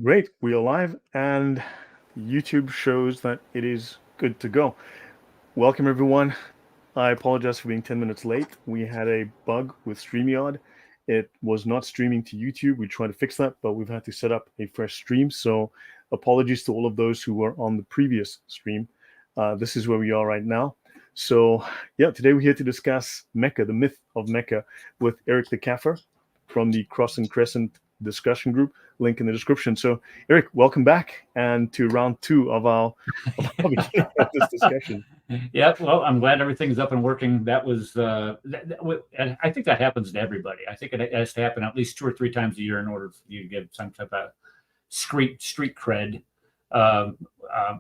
Great, we are live, and YouTube shows that it is good to go. Welcome, everyone. I apologize for being 10 minutes late. We had a bug with StreamYard. It was not streaming to YouTube. We tried to fix that, but we've had to set up a fresh stream. So, apologies to all of those who were on the previous stream. This is where we are right now. So, yeah, today we're here to discuss Mecca, the myth of Mecca, with Eric the Kafir from the Cross and Crescent discussion group. Link in the description. So, Eric, welcome back and to round two of our beginning of this discussion. Yeah, well, I'm glad everything's up and working. That was, and I think that happens to everybody. I think it has to happen at least 2 or 3 times a year in order for you to get some type of street cred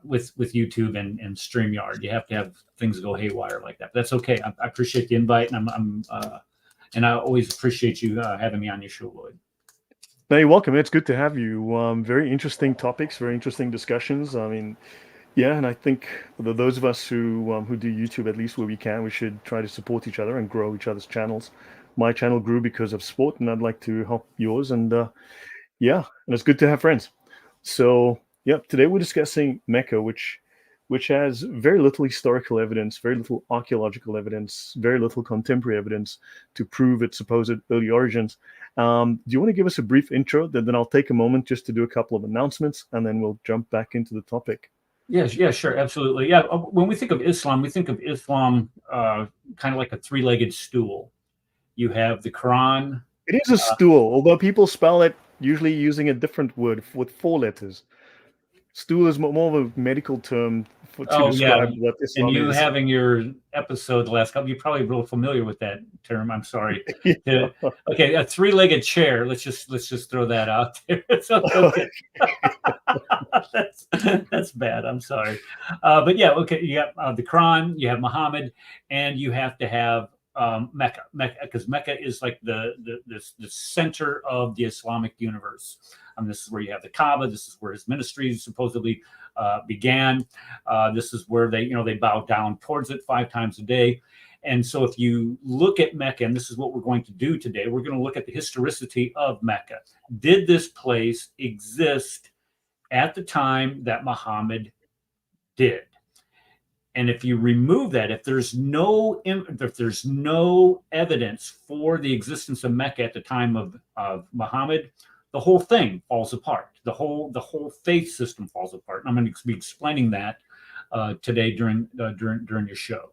with YouTube and StreamYard. You have to have things go haywire like that. But that's okay. I appreciate the invite, and and I always appreciate you having me on your show, Lloyd. No, you're welcome. It's good to have you. Very interesting topics, very interesting discussions. I mean, yeah, and I think those of us who do YouTube, at least where we can, we should try to support each other and grow each other's channels. My channel grew because of sport, and I'd like to help yours. And yeah, and it's good to have friends. So yeah, today we're discussing Mecca, which has very little historical evidence, very little archaeological evidence, very little contemporary evidence to prove its supposed early origins. Do you want to give us a brief intro? Then I'll take a moment just to do a couple of announcements, and then we'll jump back into the topic. Yes, yeah, sure, absolutely. Yeah, when we think of Islam, we think of Islam kind of like a three-legged stool. You have the Quran. It is a stool, although people spell it usually using a different word with 4 letters. Stool is more of a medical term to describe what And Islam you is. having your episode the last couple, you're probably real familiar with that term. I'm sorry. Yeah. Okay, a three-legged chair. Let's just throw that out there. It's okay. that's bad. I'm sorry, but yeah, okay. You got the Quran, you have Muhammad, and you have to have Mecca, because Mecca is like the center of the Islamic universe. This is where you have the Kaaba. This is where his ministry supposedly began. This is where they bow down towards it 5 times a day. And so if you look at Mecca, and this is what we're going to do today, we're going to look at the historicity of Mecca. Did this place exist at the time that Muhammad did? And if you remove that, if there's no evidence for the existence of Mecca at the time of Muhammad, the whole thing falls apart. The whole faith system falls apart. And I'm going to be explaining that today during your show.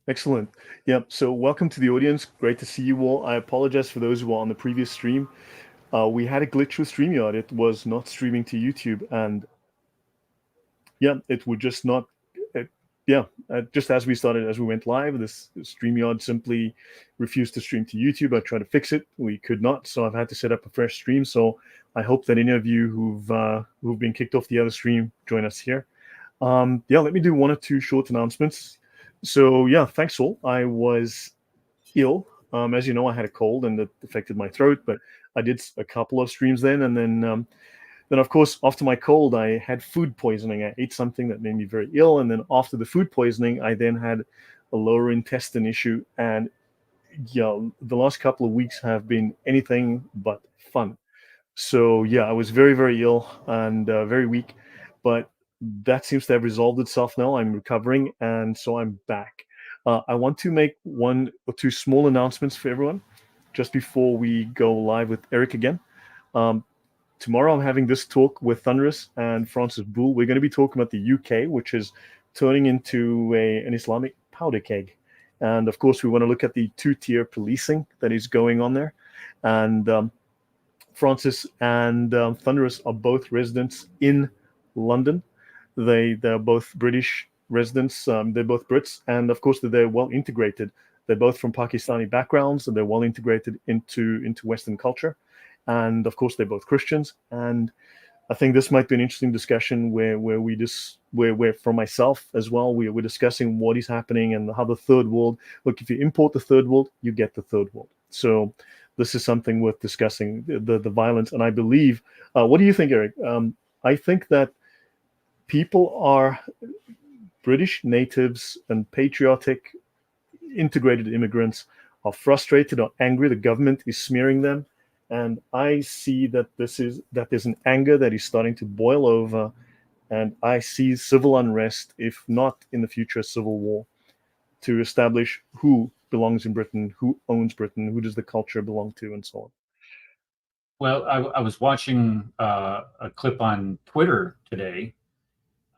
Excellent. Yep. So welcome to the audience. Great to see you all. I apologize for those who were on the previous stream. We had a glitch with StreamYard. It was not streaming to YouTube, and yeah, it would just not. Just as we went live, this StreamYard simply refused to stream to YouTube. I tried to fix it. We could not, so I've had to set up a fresh stream. So I hope that any of you who've been kicked off the other stream join us here. Let me do 1 or 2 short announcements. So yeah, thanks all. I was ill. As you know, I had a cold and it affected my throat, but I did a couple of streams then, and then of course, after my cold, I had food poisoning. I ate something that made me very ill, and then after the food poisoning, I then had a lower intestine issue, and yeah, the last couple of weeks have been anything but fun. So yeah, I was very, very ill and very weak, but that seems to have resolved itself now. I'm recovering, and so I'm back. I want to make 1 or 2 small announcements for everyone just before we go live with Eric again. Tomorrow, I'm having this talk with Thunderous and Francis Bull. We're going to be talking about the UK, which is turning into an Islamic powder keg. And of course, we want to look at the 2-tier policing that is going on there. And Francis and Thunderous are both residents in London. They're both British residents. They're both Brits, and of course they're well integrated. They're both from Pakistani backgrounds, and they're well integrated into Western culture. And of course they're both Christians. And I think this might be an interesting discussion where for myself as well, we're discussing what is happening and how the third world. Look, if you import the third world, you get the third world. So this is something worth discussing, the violence. And I believe, what do you think, Eric? I think that people are British natives and patriotic, integrated immigrants are frustrated or angry. The government is smearing them, and I see that there's an anger that is starting to boil over, and I see civil unrest, if not in the future, civil war, to establish who belongs in Britain, who owns Britain, who does the culture belong to, and so on. Well, I was watching a clip on Twitter today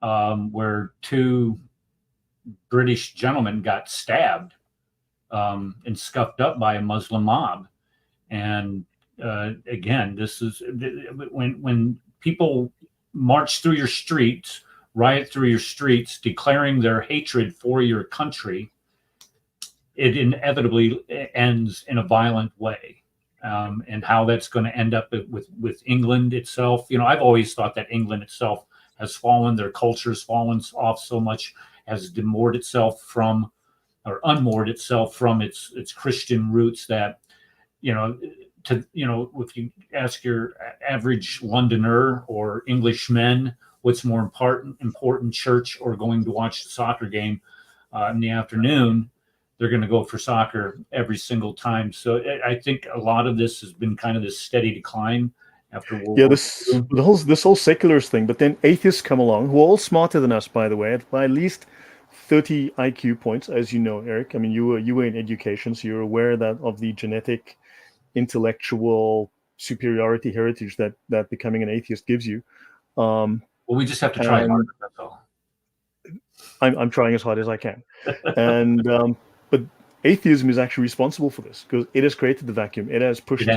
where two British gentlemen got stabbed and scuffed up by a Muslim mob. And again, this is when people march through your streets, riot through your streets, declaring their hatred for your country, it inevitably ends in a violent way. And how that's going to end up with England itself. You know, I've always thought that England itself has fallen, their culture's fallen off so much, has demoored itself from, or unmoored itself from its Christian roots, that, if you ask your average Londoner or Englishman what's more important, church or going to watch the soccer game in the afternoon, they're going to go for soccer every single time. So I think a lot of this has been kind of this steady decline after World Yeah, War II. this whole secularist thing, but then atheists come along who are all smarter than us, by the way, by at least 30 IQ points, as you know, Eric. I mean, you were in education, so you're aware that of the genetic, intellectual superiority heritage that becoming an atheist gives you. Well, we just have to try harder. That's all. I'm trying as hard as I can, and but atheism is actually responsible for this because it has created the vacuum. It has pushed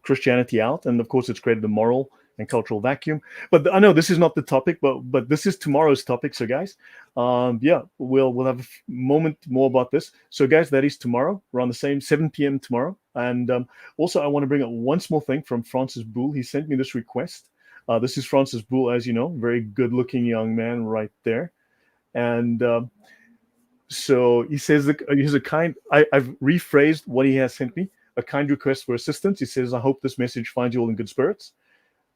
Christianity out, and of course, it's created a moral and cultural vacuum. But I know this is not the topic, but this is tomorrow's topic. So, guys, yeah, we'll have a moment more about this. So, guys, that is tomorrow, around the same 7 p.m. tomorrow. And also, I want to bring up one small thing from Francis Boole. He sent me this request. This is Francis Boole, as you know, very good-looking young man right there. And so he says he's a kind. I've rephrased what he has sent me. A kind request for assistance. He says, "I hope this message finds you all in good spirits.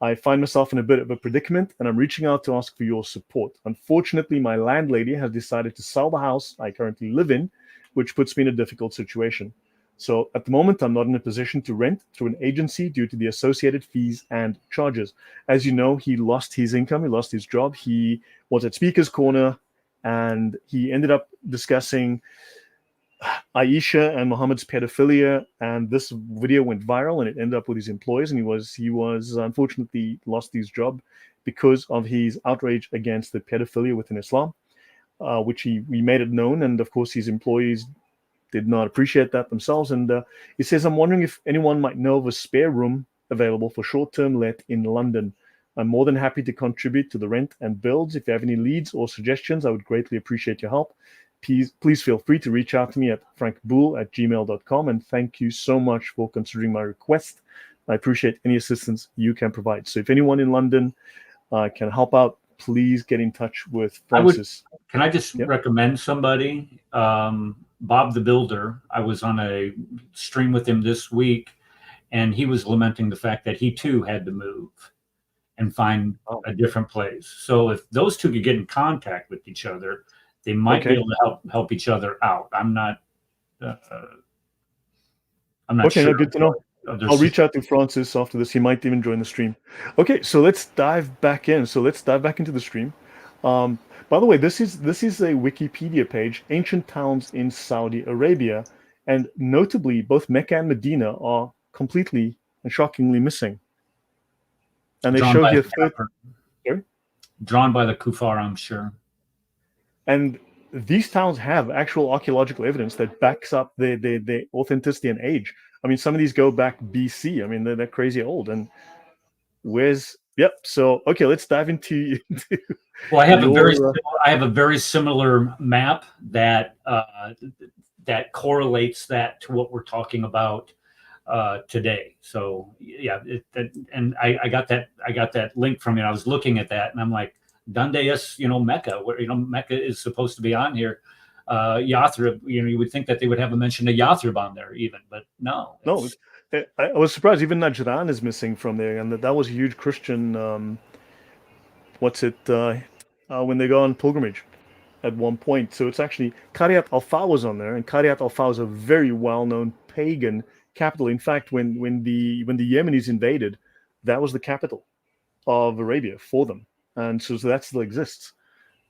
I find myself in a bit of a predicament, and I'm reaching out to ask for your support. Unfortunately, my landlady has decided to sell the house I currently live in, which puts me in a difficult situation. So at the moment, I'm not in a position to rent through an agency due to the associated fees and charges. As you know, he lost his income, he lost his job. He was at Speaker's Corner, and he ended up discussing Aisha and Muhammad's pedophilia, and this video went viral, and it ended up with his employers, and he was unfortunately lost his job because of his outrage against the pedophilia within Islam, which he made it known, and of course his employees did not appreciate that themselves. And he says, "I'm wondering if anyone might know of a spare room available for short-term let in London. I'm more than happy to contribute to the rent and builds. If you have any leads or suggestions, I would greatly appreciate your help. Please feel free to reach out to me at frankboole@gmail.com. And thank you so much for considering my request. I appreciate any assistance you can provide. So if anyone in London can help out, please get in touch with Francis." Can I just recommend somebody? Bob the Builder. I was on a stream with him this week, and he was lamenting the fact that he too had to move and find a different place. So if those two could get in contact with each other, they might be able to help each other out. I'm not sure. No, good to know. I'll reach out to Francis after this. He might even join the stream. Okay, so let's dive back in. So let's dive back into the stream. By the way, this is a Wikipedia page, ancient towns in Saudi Arabia, and notably, both Mecca and Medina are completely and shockingly missing. And they show here drawn by the Kufar, I'm sure. And these towns have actual archaeological evidence that backs up their authenticity and age. I mean, some of these go back BC. I mean, they're crazy old. And so okay, let's dive into. Well, I have a very similar map that that correlates that to what we're talking about today. So yeah, and I got that link from you. I was looking at that, and I'm like, Dundeus, Mecca, where Mecca is supposed to be on here. Yathrib, you would think that they would have a mention of Yathrib on there, even, but no. No, I was surprised. Even Najran is missing from there, and that was a huge Christian. When they go on pilgrimage at one point. So it's actually Qariat Alfa was on there, and Qariat Alfa is a very well-known pagan capital. In fact, when the Yemenis invaded, that was the capital of Arabia for them, and so that still exists.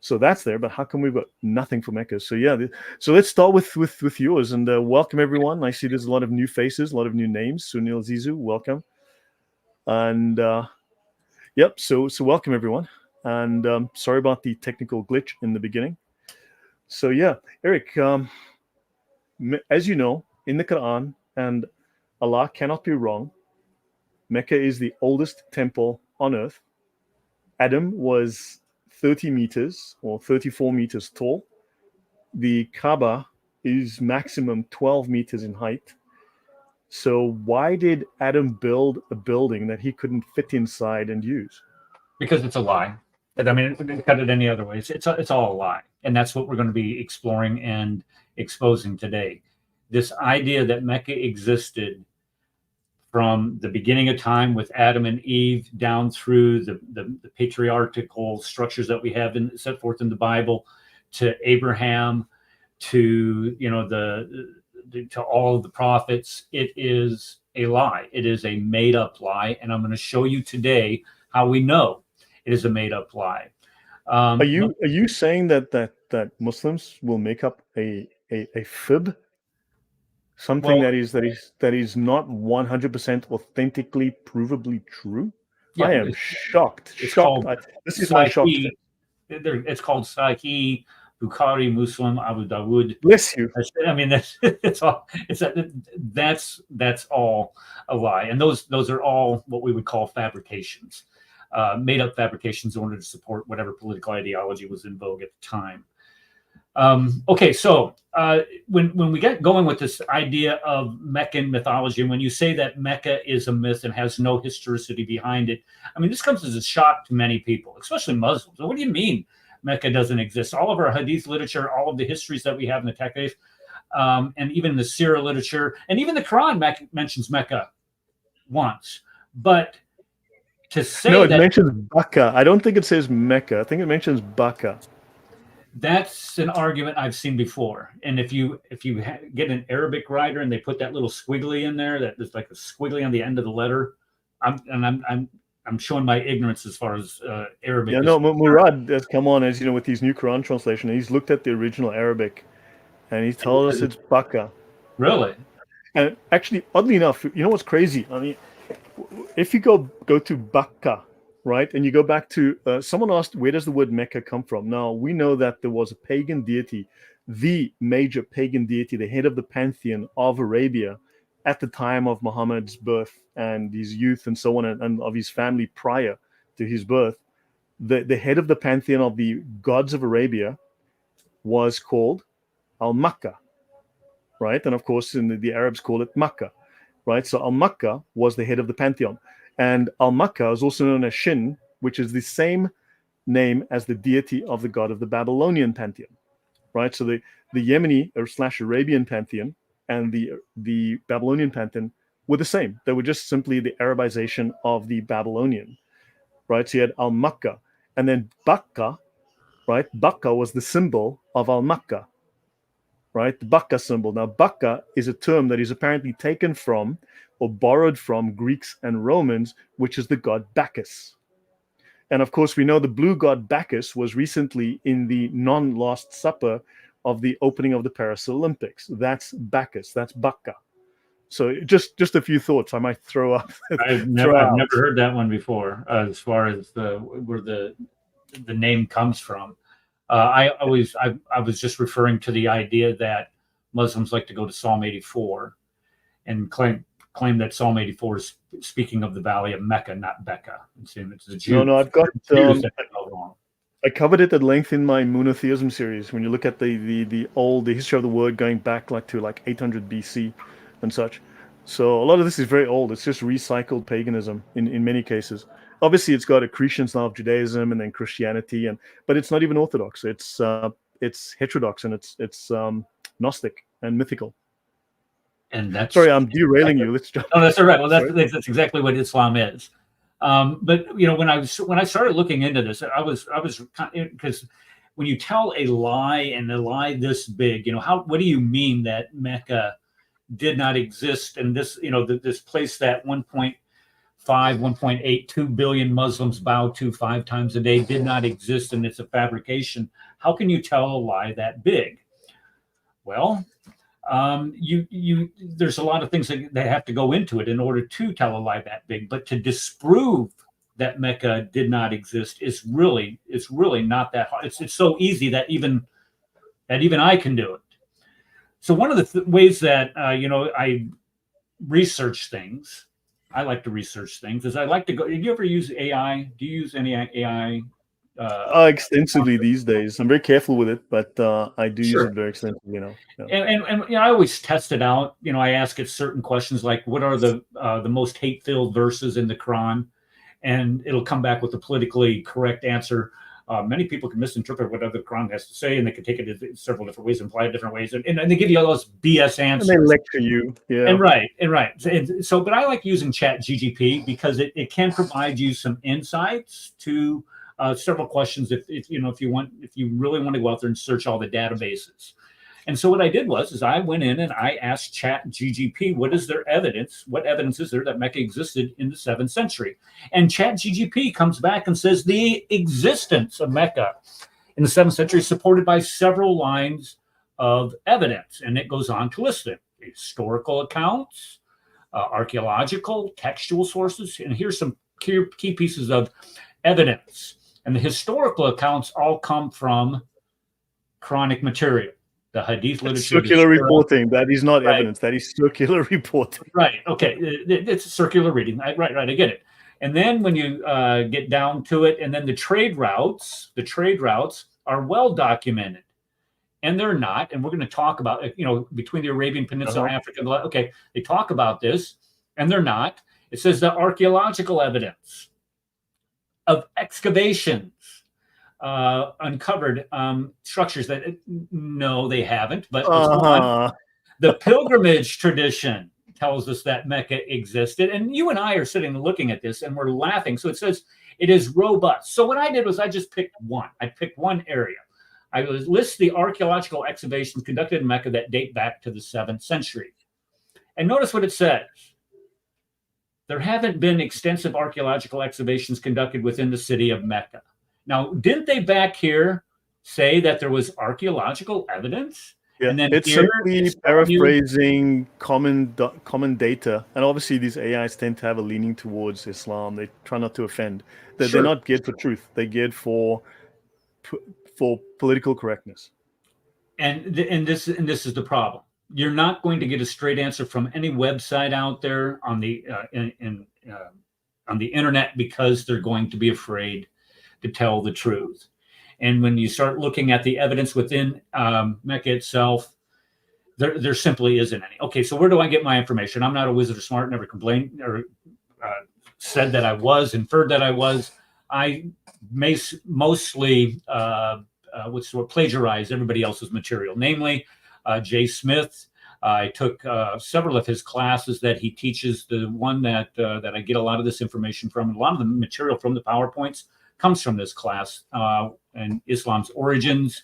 So that's there, but how come we've got nothing for Mecca? So yeah, so let's start with yours, and welcome everyone. I see there's a lot of new faces, a lot of new names. Sunil Zizu, welcome, and yep. So welcome everyone, and sorry about the technical glitch in the beginning. So yeah, Eric, as you know, in the Quran, and Allah cannot be wrong, Mecca is the oldest temple on earth. Adam was 30 meters or 34 meters tall. The Kaaba is maximum 12 meters in height. So why did Adam build a building that he couldn't fit inside and use? Because it's a lie. I mean, cut it any other way. It's all a lie, and that's what we're going to be exploring and exposing today. This idea that Mecca existed from the beginning of time with Adam and Eve down through the patriarchal structures that we have set forth in the Bible, to Abraham, to to all of the prophets, it is a lie. It is a made up lie, and I'm going to show you today how we know it is a made up lie. Are you saying that Muslims will make up a fib? Something Well, that is not 100% authentically provably true? yeah, I am shocked. it's Shocked. called This is my shocked Sahih. face. It's called Sahih, Bukhari, Muslim, Abu Dawud. Bless you. I mean, that's all. That's all a lie, and those are all what we would call fabrications, made up fabrications in order to support whatever political ideology was in vogue at the time. Okay, so when we get going with this idea of Meccan mythology, and when you say that Mecca is a myth and has no historicity behind it, I mean, this comes as a shock to many people, especially Muslims. What do you mean Mecca doesn't exist? All of our hadith literature, all of the histories that we have in the Taqif, and even the Sirah literature, and even the Quran mentions Mecca once. But to say No, it that mentions Bakka. I don't think it says Mecca. I think it mentions Bakka. that's an argument I've seen before. And if you get an Arabic writer and they put that little squiggly in there, that there's like a squiggly on the end of the letter, I'm showing my ignorance as far as Arabic. Yeah, no, Murad has come on, as you know, with these new Quran translation. He's looked at the original Arabic, and he tells us it's Bakka. Really? And actually, oddly enough, you know what's crazy? I mean, if you go to Bakka, right, and you go back to someone asked, where does the word Mecca come from? Now we know that there was a pagan deity, the major pagan deity, the head of the pantheon of Arabia, at the time of Muhammad's birth and his youth and so on, and of his family prior to his birth. The head of the pantheon of the gods of Arabia was called Al-Makkah, right? And of course, the Arabs call it Makkah, right? So Al-Makkah was the head of the pantheon. And Al-Makkah is also known as Shin, which is the same name as the deity of the god of the Babylonian pantheon, right? So the Yemeni or / Arabian pantheon and the Babylonian pantheon were the same. They were just simply the Arabization of the Babylonian, right? So you had Al-Makkah, and then Bakka, right? Bakka was the symbol of Al-Makkah, right? The Bakka symbol. Now, Bakka is a term that is apparently taken from or borrowed from Greeks and Romans, which is the god Bacchus. And of course, we know the blue god Bacchus was recently in the non-Last Supper of the opening of the Paris Olympics. That's Bacchus. That's Bakka. So just a few thoughts I might throw up. I've never heard that one before, as far as where the name comes from. I was just referring to the idea that Muslims like to go to Psalm 84 and claim that Psalm 84 is speaking of the Valley of Mecca, not Becca. It's the Jews. No, I've got. Wrong. I covered it at length in my monotheism series. When you look at the history of the word going back to 800 BC and such. So a lot of this is very old. It's just recycled paganism in many cases. Obviously, it's got accretions now of Judaism and then Christianity, but it's not even Orthodox. It's heterodox and it's Gnostic and mythical. And that's sorry, I'm derailing you. Let's jump. No, that's all right. Well, that's exactly what Islam is. But when I started looking into this, I was because when you tell a lie and a lie this big, what do you mean that Mecca did not exist, and this, this place that 1.8, 2 billion Muslims bow to 5 times a day did not exist, and it's a fabrication. How can you tell a lie that big? Well, there's a lot of things that have to go into it in order to tell a lie that big. But to disprove that Mecca did not exist it's really not that hard. It's so easy that even I can do it. So one of the ways that I research things, I like to research things, is I like to go. Do you ever use AI? Do you use any AI? Extensively these days. I'm very careful with it, but I do use Sure. it very extensively. Yeah. And I always test it out. I ask it certain questions like, what are the most hate-filled verses in the Quran? And it'll come back with a politically correct answer. Many people can misinterpret what the Quran has to say, and they can take it in several different ways, imply it different ways, and they give you all those BS answers. And they lecture you. Yeah. And right. So, but I like using Chat GGP because it can provide you some insights to several questions if you really want to go out there and search all the databases. And so what I did was I went in and I asked Chat GGP, what is their evidence? What evidence is there that Mecca existed in the 7th century? And Chat GGP comes back and says the existence of Mecca in the 7th century is supported by several lines of evidence. And it goes on to list them: historical accounts, archaeological, textual sources. And here's some key pieces of evidence. And the historical accounts all come from Qur'anic material. The Hadith literature. Circular reporting. That is not evidence. That is circular reporting. Right. Okay. It's circular reading. Right. I get it. And then when you get down to it, and then the trade routes are well documented, and they're not. And we're going to talk about, between the Arabian Peninsula and Africa. Okay. They talk about this, and they're not. It says the archaeological evidence of excavations uncovered structures that no, they haven't. But the pilgrimage tradition tells us that Mecca existed, and you and I are sitting looking at this and we're laughing. So it says it is robust. So what I did was I just picked one. I picked one area. I list the archaeological excavations conducted in Mecca that date back to the 7th century. And notice what it says. There haven't been extensive archaeological excavations conducted within the city of Mecca. Now, didn't they back here say that there was archaeological evidence? Yeah, and then it's simply paraphrasing common data. And obviously these AIs tend to have a leaning towards Islam. They try not to offend. They're not geared for truth. They're geared for political correctness. And this is the problem. You're not going to get a straight answer from any website out there on the on the internet, because they're going to be afraid to tell the truth. And when you start looking at the evidence within Mecca itself, there simply isn't any. Okay, so where do I get my information? I'm not a wizard or smart, never complained or said that I was, inferred that I was. I mostly plagiarize everybody else's material, namely Jay Smith. I took several of his classes that he teaches. The one that I get a lot of this information from, a lot of the material from the PowerPoints comes from this class, and Islam's origins,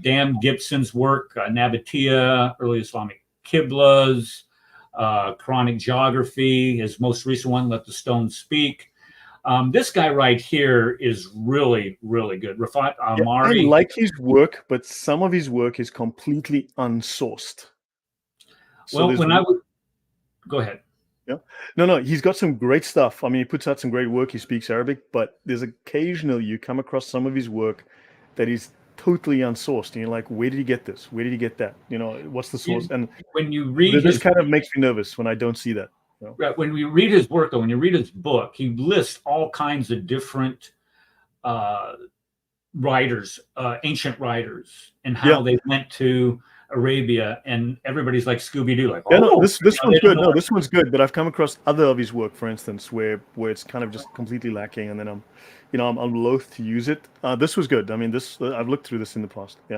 Dan Gibson's work, Nabatea, early Islamic Qiblas, Qur'anic geography, his most recent one, Let the Stones Speak. This guy right here is really, really good. Rafat Amari. I like his work, but some of his work is completely unsourced. So go ahead. Yeah. No, he's got some great stuff. I mean, he puts out some great work. He speaks Arabic, but there's occasionally you come across some of his work that is totally unsourced, and you're like, where did he get this? Where did he get that? What's the source? And when you read this kind of makes me nervous when I don't see that. Right. When we read his work, though, when you read his book, he lists all kinds of different writers, ancient writers, and how they went to Arabia, and everybody's like Scooby-Doo, like, this one's good. No, this one's good, but I've come across other of his work, for instance, where it's kind of just completely lacking, and then I'm loath to use it. This was good. I mean, I've looked through this in the past. Yeah.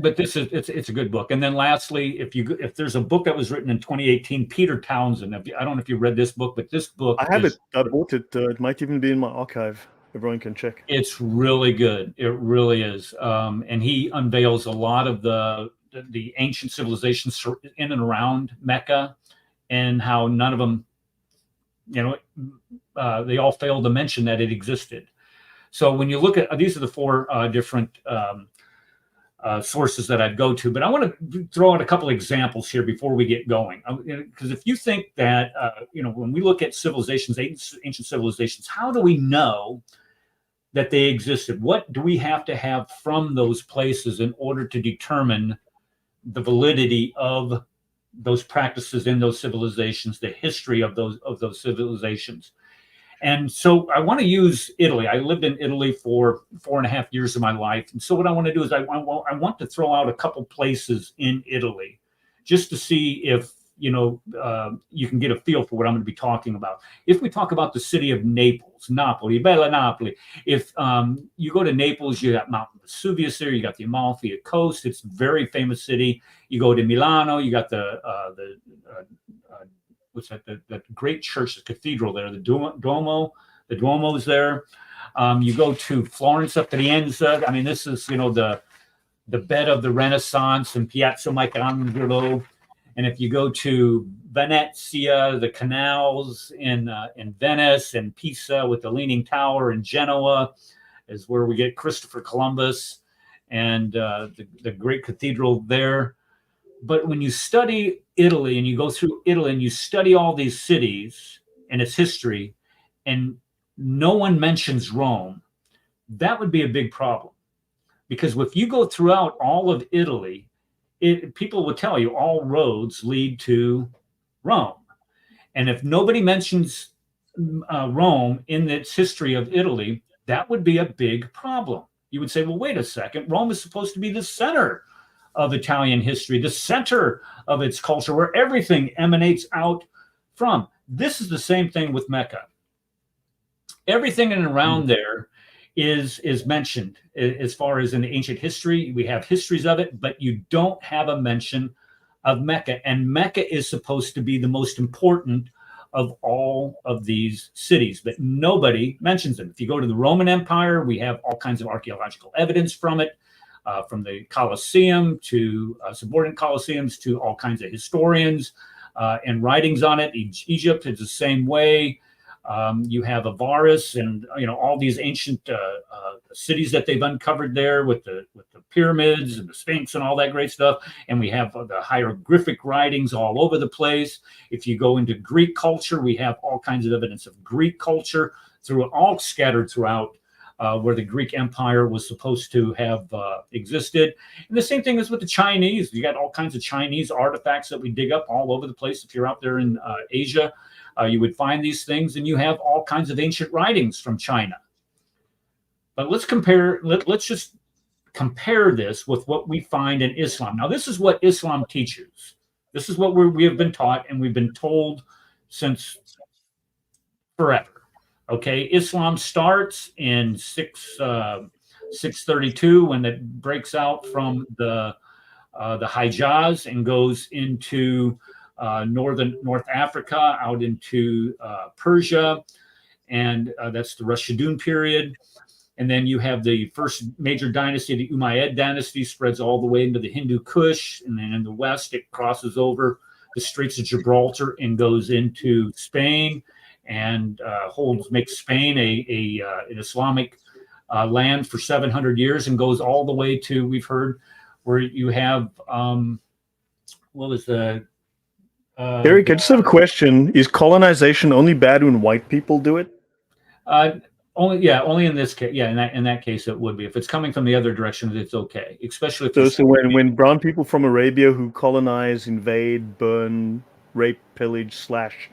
But it's a good book. And then lastly, if there's a book that was written in 2018, Peter Townsend. I don't know if you read this book, but this book I have it. I bought it. It might even be in my archive. Everyone can check. It's really good. It really is. And he unveils a lot of the the ancient civilizations in and around Mecca, and how none of them, they all failed to mention that it existed. So when you look at these are the four different sources that I'd go to, but I want to throw out a couple examples here before we get going. Because if you think that, when we look at civilizations, ancient civilizations, how do we know that they existed? What do we have to have from those places in order to determine the validity of those practices in those civilizations, the history of those civilizations? And so I want to use Italy. I lived in Italy for 4.5 years of my life. And so what I want to do is I want to throw out a couple places in Italy just to see if, you can get a feel for what I'm going to be talking about. If we talk about the city of Naples, Napoli, Bella Napoli, if you go to Naples, you got Mount Vesuvius there, you got the Amalfi Coast. It's a very famous city. You go to Milano, you got what's that? The great church, the cathedral there, the Duomo. The Duomo's there. You go to Florence, Firenze. I mean, this is the bed of the Renaissance and Piazza Michelangelo. And if you go to Venezia, the canals in Venice, and Pisa with the Leaning Tower in Genoa is where we get Christopher Columbus and the great cathedral there. But when you study Italy and you go through Italy and you study all these cities and its history, and no one mentions Rome, that would be a big problem. Because if you go throughout all of Italy, people will tell you all roads lead to Rome. And if nobody mentions Rome in its history of Italy, that would be a big problem. You would say, well, wait a second. Rome is supposed to be the center of Italian history, the center of its culture, where everything emanates out from. This is the same thing with Mecca. Everything in and around there is mentioned as far as in the ancient history. We have histories of it, but you don't have a mention of Mecca. And Mecca is supposed to be the most important of all of these cities, but nobody mentions them. If you go to the Roman Empire, we have all kinds of archaeological evidence from it, from the Colosseum to subordinate Colosseums to all kinds of historians and writings on it. Egypt is the same way. You have Avaris and all these ancient cities that they've uncovered there with the pyramids and the Sphinx and all that great stuff. And we have the hieroglyphic writings all over the place. If you go into Greek culture, we have all kinds of evidence of Greek culture all scattered throughout where the Greek Empire was supposed to have existed. And the same thing is with the Chinese. You got all kinds of Chinese artifacts that we dig up all over the place. If you're out there in Asia, you would find these things, and you have all kinds of ancient writings from China. But let's compare. Let's just compare this with what we find in Islam. Now, this is what Islam teaches. This is what we have been taught, and we've been told since forever. Okay, Islam starts in 632 when it breaks out from the Hijaz and goes into North Africa, out into Persia, and that's the Rashidun period. And then you have the first major dynasty, the Umayyad dynasty, spreads all the way into the Hindu Kush, and then in the west it crosses over the Straits of Gibraltar and goes into Spain, and makes Spain an Islamic land for 700 years, and goes all the way to, we've heard, where you have what was the Eric, I just have a question. Is colonization only bad when white people do it? Only in this case. Yeah, in that case it would be. If it's coming from the other direction, it's okay. Especially if so when brown people from Arabia who colonize, invade, burn, rape, pillage, slash,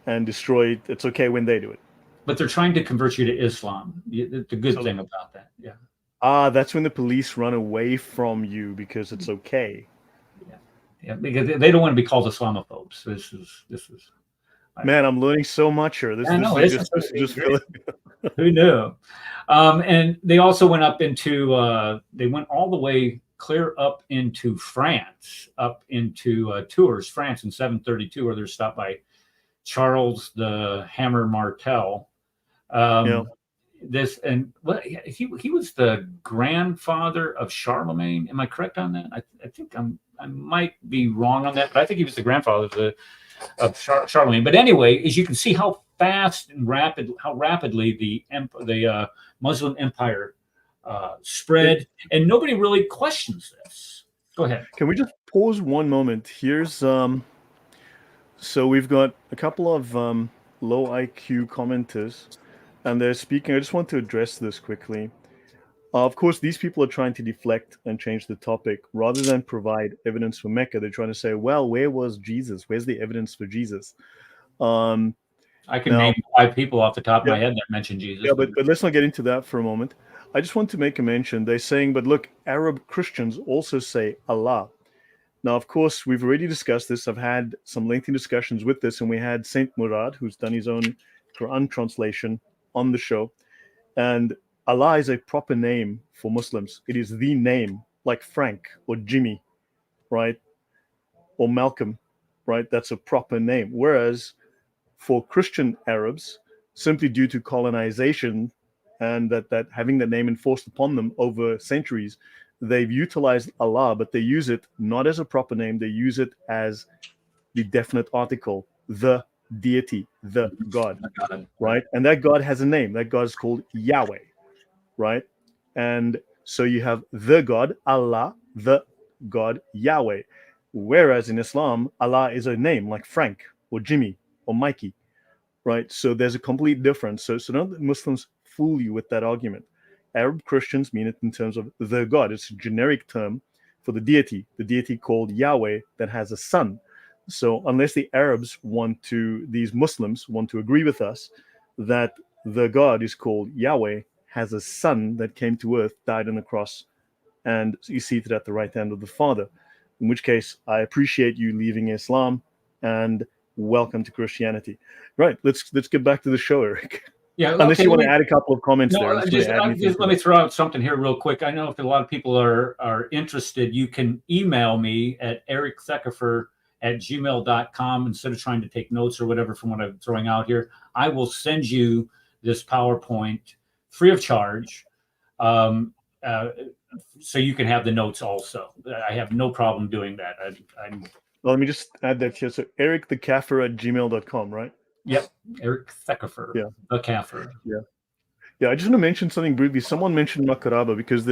and destroy, it's okay when they do it. But they're trying to convert you to Islam. The good thing about that, yeah. That's when the police run away from you because it's okay. Yeah, because they don't want to be called Islamophobes. This is. Man, I'm learning so much here. This is just who knew? And they also went up into. They went all the way clear up into France, up into Tours, France, in 732, where they're stopped by Charles the Hammer Martel. this, and what he was the grandfather of Charlemagne. Am I correct on that? I think I might be wrong on that, but I think he was the grandfather of Charlemagne. But anyway, as you can see how fast and rapidly the Muslim Empire spread, and nobody really questions this. Go ahead. Can we just pause one moment? Here's so we've got a couple of low IQ commenters, and they're speaking. I just want to address this quickly. Of course, these people are trying to deflect and change the topic rather than provide evidence for Mecca. They're trying to say, well, where was Jesus? Where's the evidence for Jesus? I can name 5 people off the top of my head that mention Jesus. Yeah, but let's not get into that for a moment. I just want to make a mention. They're saying, but look, Arab Christians also say Allah. Now, of course, we've already discussed this. I've had some lengthy discussions with this, and we had Saint Murad, who's done his own Quran translation, on the show. And Allah is a proper name for Muslims. It is the name, like Frank or Jimmy, right? Or Malcolm, right? That's a proper name. Whereas for Christian Arabs, simply due to colonization and that having that name enforced upon them over centuries, they've utilized Allah, but they use it not as a proper name. They use it as the definite article, the deity, the God, right? And that God has a name. That God is called Yahweh, right? And so you have the God, Allah, the God, Yahweh. Whereas in Islam, Allah is a name like Frank or Jimmy or Mikey, right? So there's a complete difference. So don't let Muslims fool you with that argument. Arab Christians mean it in terms of the God. It's a generic term for the deity called Yahweh that has a son. So unless the Arabs these Muslims want to agree with us that the God is called Yahweh, has a son that came to earth, died on the cross, and is seated at the right hand of the Father. In which case, I appreciate you leaving Islam and welcome to Christianity. Right, let's get back to the show, Eric. Yeah, unless you want to add a couple of comments there. Let me throw out something here real quick. I know if a lot of people are interested, you can email me at ericthecafer@gmail.com instead of trying to take notes or whatever from what I'm throwing out here. I will send you this PowerPoint free of charge, so you can have the notes also. I have no problem doing that. Well, let me just add that here. So ericthecafer@gmail.com, right? Yep, Eric Thecafer, the Kafir. Yeah. I just want to mention something briefly. Someone mentioned Makaraba because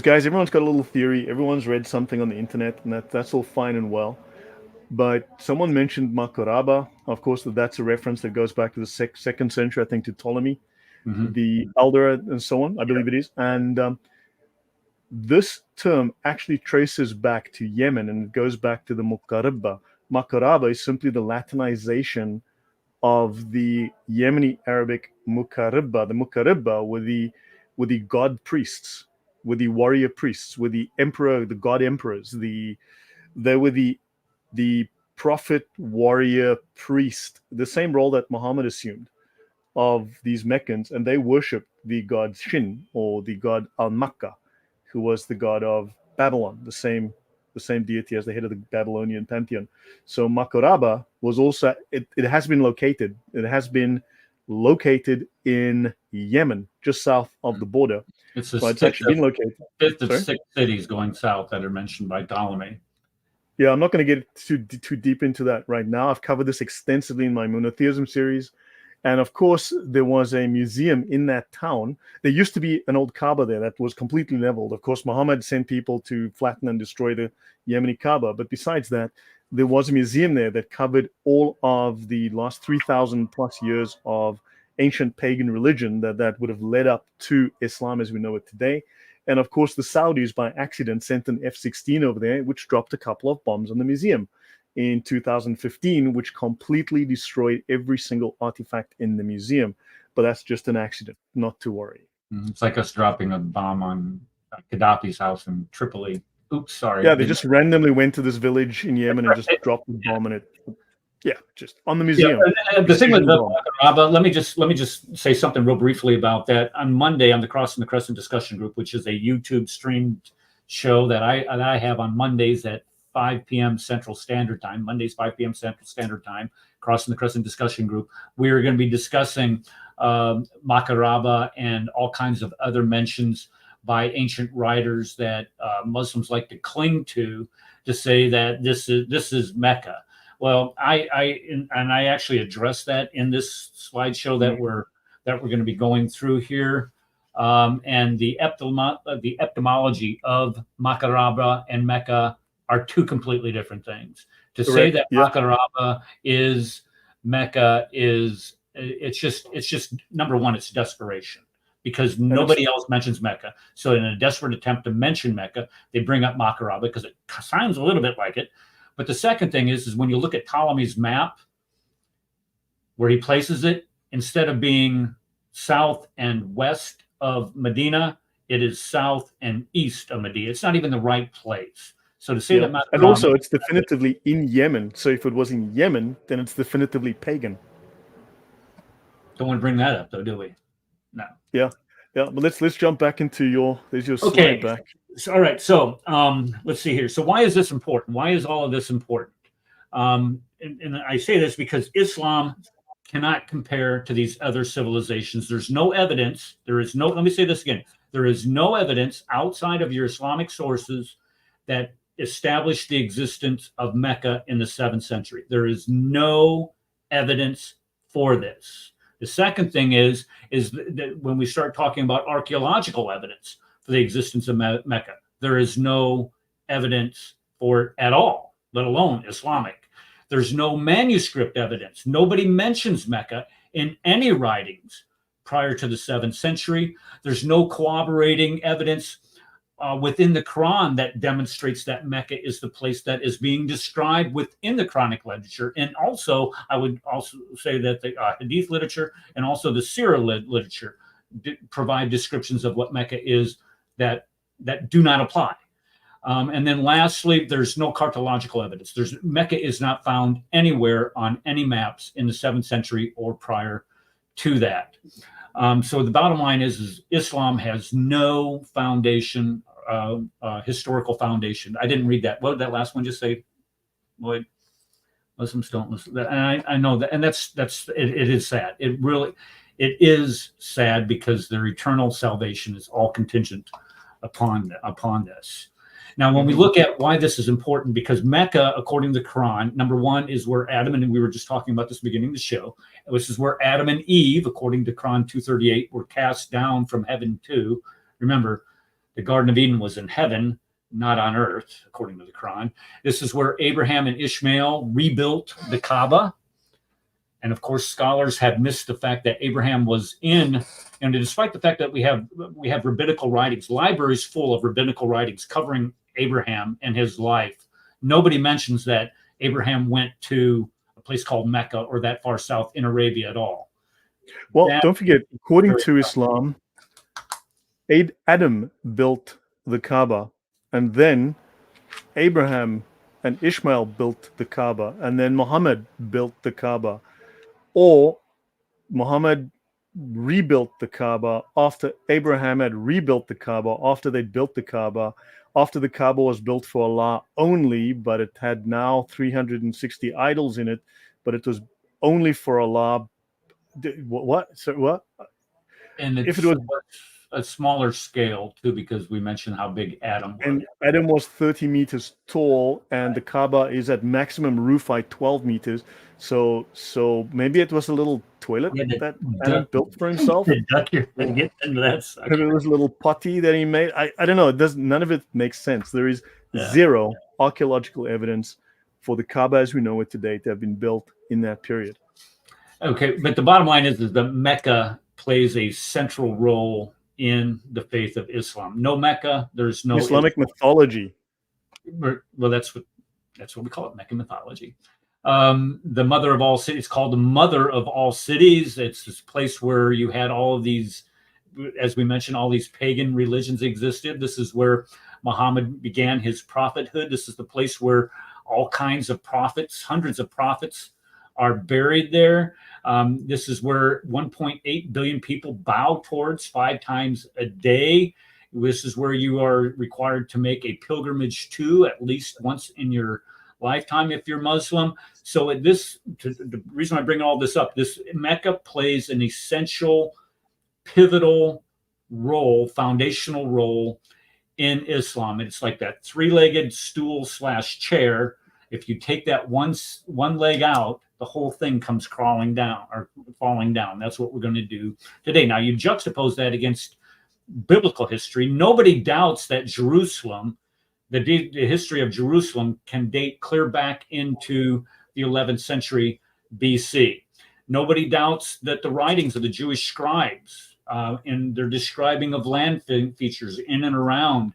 guys, everyone's got a little theory. Everyone's read something on the internet, and that's all fine and well. But someone mentioned Makaraba. Of course, that's a reference that goes back to the second century, I think, to Ptolemy, the elder, and so on. I believe it is. And this term actually traces back to Yemen, and it goes back to the Mukaraba. Makaraba is simply the Latinization of the Yemeni Arabic Mukaribba. The Mukaribba were the god priests, were the warrior priests, were the emperor, the god emperors. They were the prophet, warrior, priest, the same role that Muhammad assumed of these Meccans, and they worshipped the god Shin, or the god Al-Makka, who was the god of Babylon, the same deity as the head of the Babylonian pantheon. So Makaraba was also, it has been located in Yemen, just south of the border. It's actually been located. 5th of 6 cities going south that are mentioned by Ptolemy. Yeah, I'm not going to get too deep into that right now. I've covered this extensively in my monotheism series. And of course, there was a museum in that town. There used to be an old Kaaba there that was completely leveled. Of course, Muhammad sent people to flatten and destroy the Yemeni Kaaba. But besides that, there was a museum there that covered all of the last 3,000 plus years of ancient pagan religion that would have led up to Islam as we know it today. And of course, the Saudis, by accident, sent an F-16 over there, which dropped a couple of bombs on the museum in 2015, which completely destroyed every single artifact in the museum. But that's just an accident, not to worry. It's like us dropping a bomb on Gaddafi's house in Tripoli. Oops, sorry. Yeah, they just randomly went to this village in Yemen and just dropped the bomb on it. Yeah, just on the museum. Yeah, the thing with the Makaraba, let me just say something real briefly about that. On Monday, on the Crossing the Crescent discussion group, which is a YouTube streamed show that I have on Mondays at 5 p.m. Central Standard Time, Mondays 5 p.m. Central Standard Time, Crossing the Crescent discussion group. We are going to be discussing Makaraba and all kinds of other mentions by ancient writers that Muslims like to cling to say that this is Mecca. Well, I actually addressed that in this slideshow that we're going to be going through here. And the etymology of Makaraba and Mecca are two completely different things. To say that Makaraba is Mecca is it's just number one, it's desperation because nobody else mentions Mecca. So in a desperate attempt to mention Mecca, they bring up Makaraba because it sounds a little bit like it. But the second thing is when you look at Ptolemy's map, where he places it, instead of being south and west of Medina, it is south and east of Medina. It's not even the right place. So to say that Makaraba, and also it's definitively in Yemen. So if it was in Yemen, then it's definitively pagan. Don't want to bring that up though, do we? No. Yeah. But let's jump back into there's your slide back. So, all right. So let's see here. So why is this important? Why is all of this important? And I say this because Islam cannot compare to these other civilizations. There's no evidence. Let me say this again. There is no evidence outside of your Islamic sources that established the existence of Mecca in the 7th century. There is no evidence for this. The second thing is that when we start talking about archaeological evidence for the existence of Mecca, there is no evidence for it at all, let alone Islamic. There's no manuscript evidence. Nobody mentions Mecca in any writings prior to the 7th century. There's no corroborating evidence within the Quran that demonstrates that Mecca is the place that is being described within the Qur'anic literature. And also, I would also say that the Hadith literature and also the Sirah literature provide descriptions of what Mecca is that do not apply. And then lastly, there's no cartological evidence. Mecca is not found anywhere on any maps in the 7th century or prior to that. So the bottom line is Islam has no foundation, historical foundation. I didn't read that. What did that last one just say, Lloyd? Muslims don't listen. And I know that, and it is sad. It is sad because their eternal salvation is all contingent upon this. Now, when we look at why this is important, because Mecca, according to the Quran, number one is where Adam, and we were just talking about this beginning of the show, this is where Adam and Eve, according to Quran 238, were cast down from heaven to. Remember, the Garden of Eden was in heaven, not on earth, according to the Quran. This is where Abraham and Ishmael rebuilt the Kaaba. And of course, scholars have missed the fact that Abraham was in, and despite the fact that we have rabbinical writings, libraries full of rabbinical writings covering Abraham and his life, nobody mentions that Abraham went to a place called Mecca or that far south in Arabia at all. Well, don't forget, according to Islam, Adam built the Kaaba, and then Abraham and Ishmael built the Kaaba, and then Muhammad built the Kaaba. Or Muhammad rebuilt the Kaaba after Abraham had rebuilt the Kaaba, after they built the Kaaba, after the Kaaba was built for Allah only, but it had now 360 idols in it, but it was only for Allah. What? So what? And if it was a smaller scale too, because we mentioned how big Adam was. And Adam was 30 meters tall, and the Kaaba is at maximum roof height 12 meters. So maybe it was a little toilet that Adam built for himself. Duck your get into that sucker. Maybe it was a little potty that he made. I don't know. None of it makes sense. There is zero archaeological evidence for the Kaaba as we know it today to have been built in that period. Okay, but the bottom line is that Mecca plays a central role in the faith of Islam. No Mecca, there's no Islamic mythology. Well, that's what we call it, Meccan mythology. The mother of all cities, called the mother of all cities. It's this place where you had all of these, as we mentioned, all these pagan religions existed. This is where Muhammad began his prophethood. This is the place where all kinds of prophets, hundreds of prophets, are buried there. This is where 1.8 billion people bow towards 5 times a day. This is where you are required to make a pilgrimage to at least once in your lifetime if you're Muslim. So the reason I bring all this up, this Mecca plays an essential, pivotal role, foundational role in Islam. It's like that three-legged stool slash chair. If you take that one leg out, the whole thing comes crawling down or falling down. That's what we're going to do today. Now, you juxtapose that against biblical history. Nobody doubts that Jerusalem, the history of Jerusalem, can date clear back into the 11th century BC. Nobody doubts that the writings of the Jewish scribes in their describing of land features in and around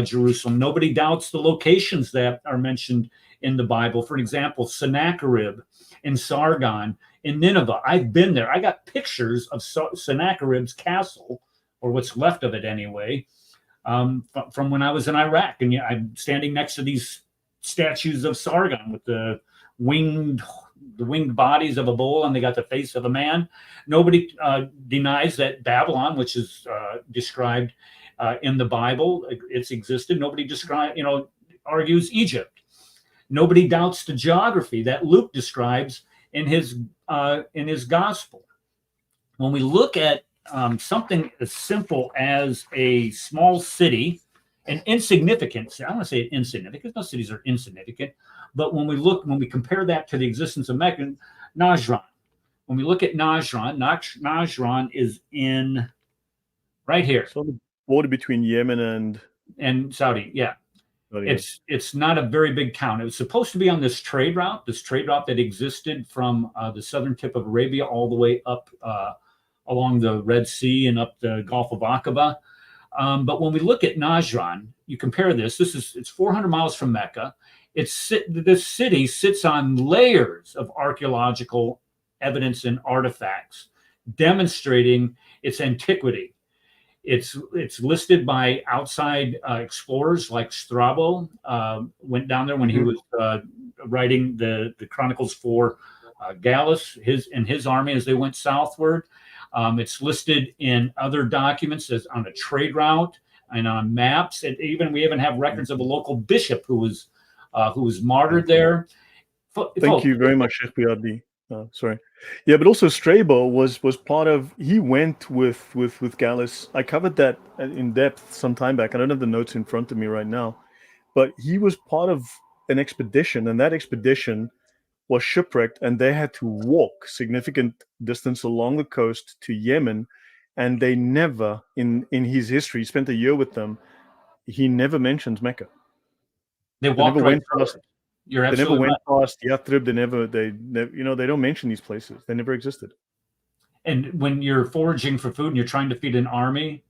Jerusalem. Nobody doubts the locations that are mentioned in the Bible. For example, Sennacherib in Sargon in Nineveh. I've been there. I got pictures of Sennacherib's castle, or what's left of it anyway, from when I was in Iraq. And I'm standing next to these statues of Sargon with the winged bodies of a bull, and they got the face of a man. Nobody denies that Babylon, which is described in the Bible, it's existed. Nobody argues Egypt. Nobody doubts the geography that Luke describes in his gospel. When we look at something as simple as a small city, an insignificant, I don't want to say insignificant, no cities are insignificant, but when we compare that to the existence of Mecca, Najran, when we look at Najran is in right here. So the border between Yemen and Saudi, yeah. Saudi. It's not a very big town. It was supposed to be on this trade route that existed from the southern tip of Arabia all the way up along the Red Sea and up the Gulf of Aqaba. But when we look at Najran, you compare it's 400 miles from Mecca. This city sits on layers of archaeological evidence and artifacts demonstrating its antiquity. It's listed by outside explorers like Strabo. Went down there when he was writing the chronicles for Gallus, his army as they went southward. It's listed in other documents as on a trade route and on maps. And we even have records of a local bishop who was martyred there. Thank you very much, Sheikh Biadi. Sorry. Yeah, but also Strabo was part of, he went with Gallus. I covered that in depth some time back. I don't have the notes in front of me right now, but he was part of an expedition, and that expedition was shipwrecked, and they had to walk significant distance along the coast to Yemen, and they never, in his history, he spent a year with them, he never mentions Mecca. They never went past. They never went past Yathrib. They don't mention these places. They never existed. And when you're foraging for food and you're trying to feed an army,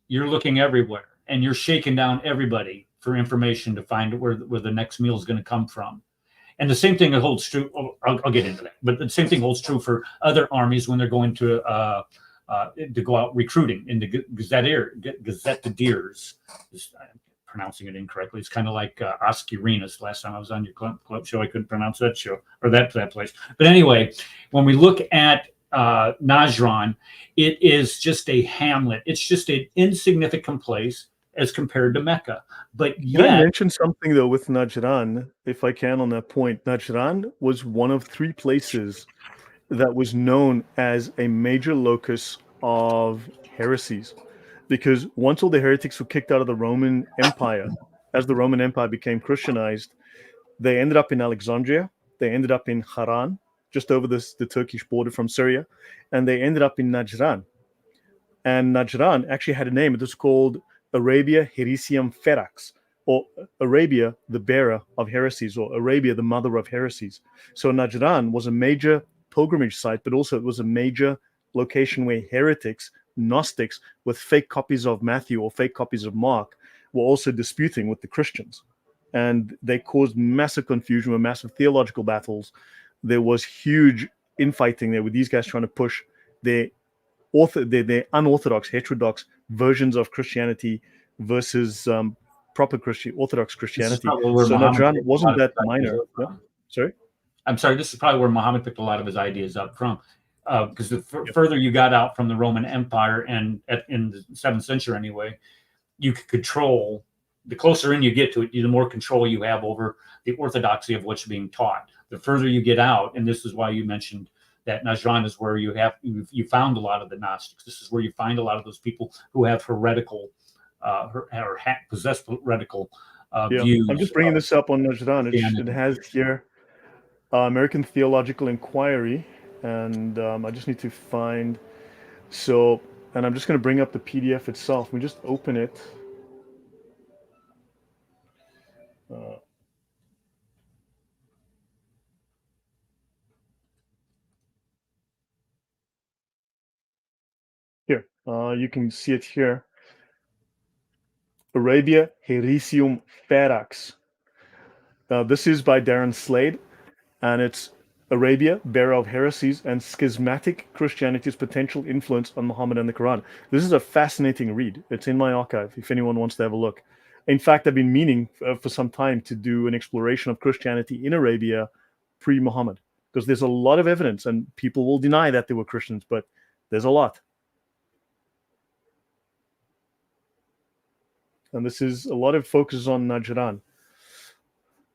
you're looking everywhere and you're shaking down everybody for information to find where the next meal is going to come from. And the same thing holds true. I'll get into that, but the same thing holds true for other armies when they're going to go out recruiting in the gazetteers. Pronouncing it incorrectly. It's kind of like Oscurinas. Last time I was on your club show, I couldn't pronounce that show or that place. But anyway, when we look at Najran, it is just a hamlet. It's just an insignificant place as compared to Mecca. But yet, can I mention something though with Najran, if I can, on that point? Najran was one of 3 places that was known as a major locus of heresies. Because once all the heretics were kicked out of the Roman Empire, as the Roman Empire became Christianized, they ended up in Alexandria, they ended up in Haran, just over the Turkish border from Syria, and they ended up in Najran. And Najran actually had a name. It was called Arabia Heresium Ferax, or Arabia, the bearer of heresies, or Arabia, the mother of heresies. So Najran was a major pilgrimage site, but also it was a major location where heretics, Gnostics with fake copies of Matthew or fake copies of Mark were also disputing with the Christians, and they caused massive confusion with massive theological battles. There was huge infighting there with these guys trying to push their unorthodox, heterodox versions of Christianity versus proper Orthodox Christianity. So Najran wasn't that minor. Yeah? Sorry? I'm sorry, this is probably where Muhammad picked a lot of his ideas up from. Because the further you got out from the Roman Empire, and in the 7th century anyway, you could control the closer in you get to it, the more control you have over the orthodoxy of what's being taught. The further you get out, and this is why you mentioned that Najran is where you found a lot of the Gnostics. This is where you find a lot of those people who have heretical possessed heretical views. I'm just bringing this up on Najran. It has here American Theological Inquiry, and I just need to find. So, and I'm just going to bring up the PDF itself. We just open it. Here, you can see it here. Arabia Heresium Ferax. This is by Darren Slade, and it's Arabia, Bearer of Heresies and Schismatic Christianity's Potential Influence on Muhammad and the Quran. This is a fascinating read. It's in my archive if anyone wants to have a look. In fact, I've been meaning for some time to do an exploration of Christianity in Arabia pre-Muhammad, because there's a lot of evidence, and people will deny that they were Christians, but there's a lot. And this is a lot of focus on Najran.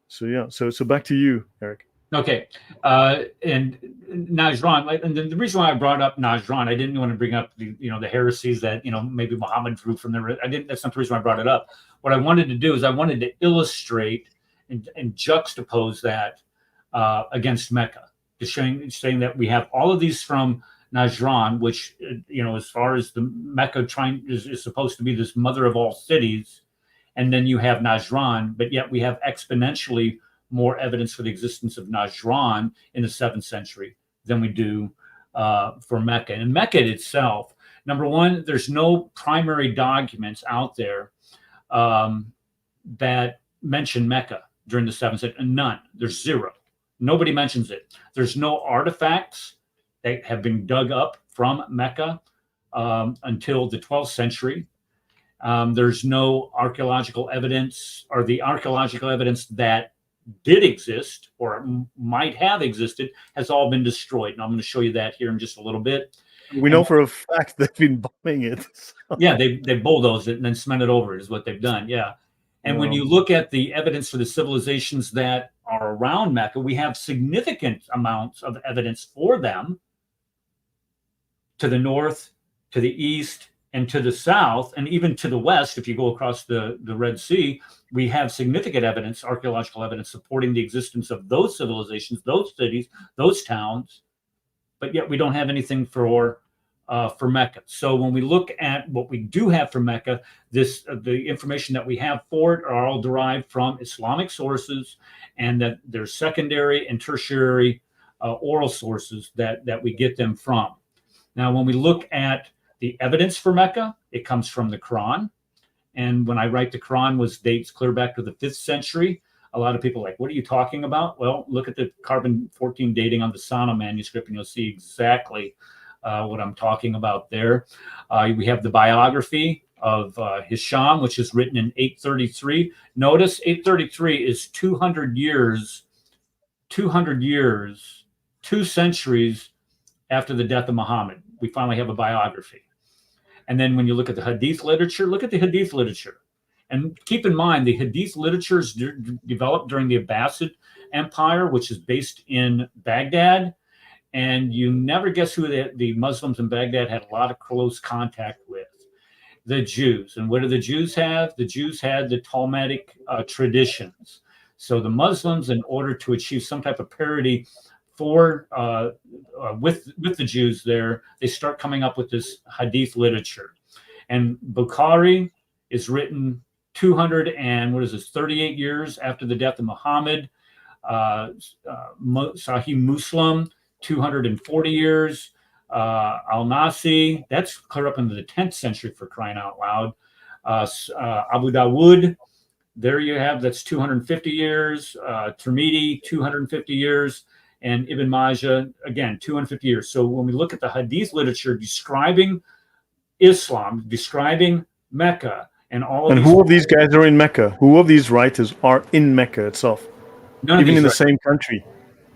So yeah, so back to you, Eric. Okay, and Najran, and the reason why I brought up Najran, I didn't want to bring up the heresies that maybe Muhammad drew from there. I didn't. That's not the reason why I brought it up. What I wanted to do is I wanted to illustrate and juxtapose that against Mecca, saying that we have all of these from Najran, which as far as the Mecca is supposed to be this mother of all cities, and then you have Najran, but yet we have exponentially more evidence for the existence of Najran in the 7th century than we do for Mecca. And Mecca itself, number one, there's no primary documents out there that mention Mecca during the 7th century. None. There's zero. Nobody mentions it. There's no artifacts that have been dug up from Mecca until the 12th century. There's no archaeological evidence, or the archaeological evidence that did exist or might have existed has all been destroyed. And I'm going to show you that here in just a little bit. We know for a fact they've been bombing it. So. Yeah, they bulldozed it and then cemented over it is what they've done. Yeah. And when you look at the evidence for the civilizations that are around Mecca, we have significant amounts of evidence for them to the north, to the east, and to the south, and even to the west. If you go across the Red Sea, we have significant evidence, archaeological evidence, supporting the existence of those civilizations, those cities, those towns, but yet we don't have anything for Mecca. So when we look at what we do have for Mecca, the information that we have for it are all derived from Islamic sources, and that there's secondary and tertiary oral sources that we get them from. Now, when we look at the evidence for Mecca, it comes from the Quran. And when I write the Quran dates clear back to the 5th century. A lot of people are like, what are you talking about? Well, look at the carbon-14 dating on the Sana manuscript, and you'll see exactly what I'm talking about there. We have the biography of Hisham, which is written in 833. Notice 833 is 200 years, 2 centuries after the death of Muhammad. We finally have a biography. And then when you look at the Hadith literature, look at the Hadith literature. And keep in mind, the Hadith literature is developed during the Abbasid Empire, which is based in Baghdad. And you never guess who the Muslims in Baghdad had a lot of close contact with. The Jews. And what do the Jews have? The Jews had the Talmudic traditions. So the Muslims, in order to achieve some type of parity with the Jews there, they start coming up with this Hadith literature. And Bukhari is written 38 years after the death of Muhammad. Sahih Muslim, 240 years. Al-Nasi, that's clear up into the 10th century, for crying out loud. Abu Dawud, there you have, that's 250 years. Tirmidhi, 250 years. And Ibn Majah, again, 250 years. So when we look at the Hadith literature describing Islam, describing Mecca, and all of and who of these guys are in Mecca? Who of these writers are in Mecca itself? Even in the same country?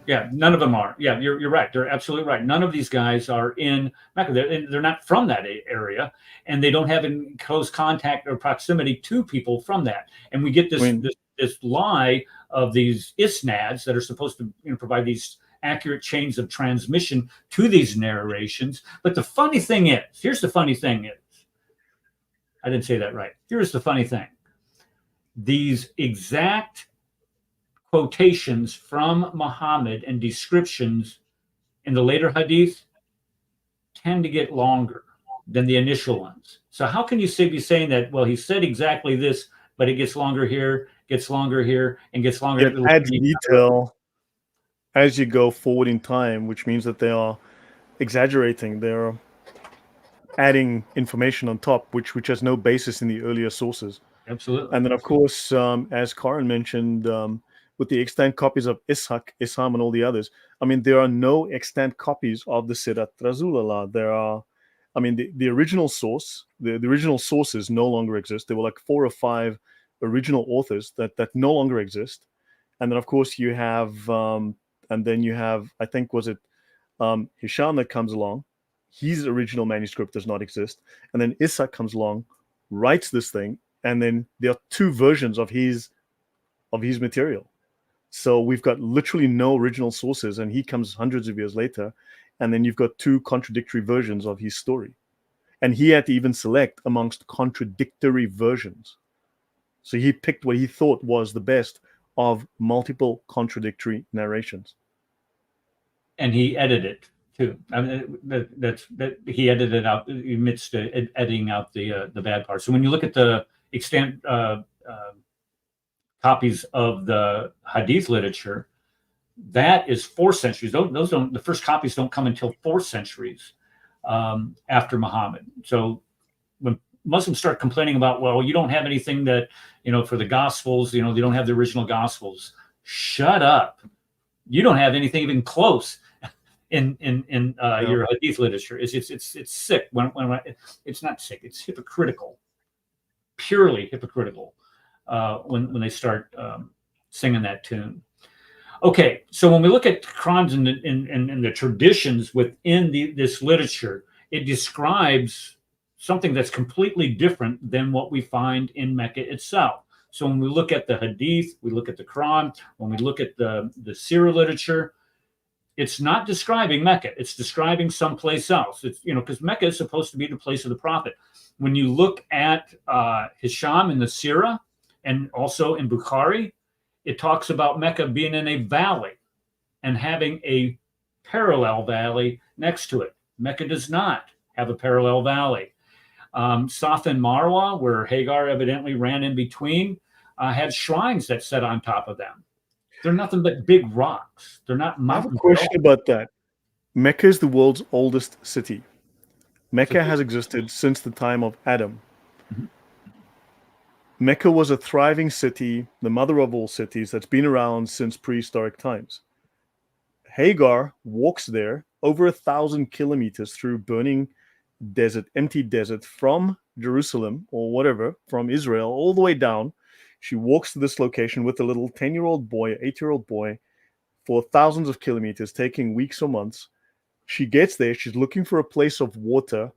Yeah, none of them are. Yeah, you're right. They're absolutely right. None of these guys are in Mecca. They're not from that area, and they don't have in close contact or proximity to people from that. And we get I mean, this lie of these isnads that are supposed to provide these accurate chains of transmission to these narrations. But the funny thing is, here's the funny thing is, I didn't say that right. Here's the funny thing: these exact quotations from Muhammad and descriptions in the later hadith tend to get longer than the initial ones. So how can you be saying that, well, he said exactly this, but it gets longer here, gets longer here, and gets longer? it adds detail as you go forward in time, which means that they are exaggerating. They're adding information on top, which has no basis in the earlier sources. Absolutely. And then, of course, as Karen mentioned, with the extant copies of Ishaq, Isham, and all the others, I mean, there are no extant copies of the Sirat Rasulullah. There are, I mean, the original source, the original sources no longer exist. There were like 4 or 5 original authors that no longer exist. And then, of course, you have, I think, was it Hisham that comes along? His original manuscript does not exist. And then Ishaq comes along, writes this thing, and then there are 2 versions of his material. So we've got literally no original sources, and he comes hundreds of years later, and then you've got 2 contradictory versions of his story. And he had to even select amongst contradictory versions. So he picked what he thought was the best of multiple contradictory narrations. And he edited it too. I mean, that he edited out amidst editing out the bad parts. So when you look at the extant copies of the hadith literature, that is 4 centuries. Those don't. The first copies don't come until 4 centuries after Muhammad. So when Muslims start complaining about, well, you don't have anything that for the Gospels, they don't have the original Gospels. Shut up! You don't have anything even close in your hadith literature. It's sick. When it's not sick, it's hypocritical, purely hypocritical. When they start singing that tune. Okay, so when we look at crimes and the traditions within this literature, it describes something that's completely different than what we find in Mecca itself. So when we look at the hadith, we look at the Quran, when we look at the Sirah literature, it's not describing Mecca. It's describing someplace else. It's because Mecca is supposed to be the place of the prophet. When you look at Hisham in the Sirah, and also in Bukhari, it talks about Mecca being in a valley and having a parallel valley next to it. Mecca does not have a parallel valley. Safa and Marwa, where Hagar evidently ran in between, had shrines that sat on top of them. They're nothing but big rocks. They're not mountains. I have a question about that. Mecca is the world's oldest city. Mecca has existed since the time of Adam. Mm-hmm. Mecca was a thriving city, the mother of all cities, that's been around since prehistoric times. Hagar walks there over 1,000 kilometers through burning desert, empty desert, from Jerusalem or whatever, from Israel, all the way down. She walks to this location with a little 10-year-old boy, 8-year-old boy, for thousands of kilometers, taking weeks or months. She gets there. She's looking for a place of water,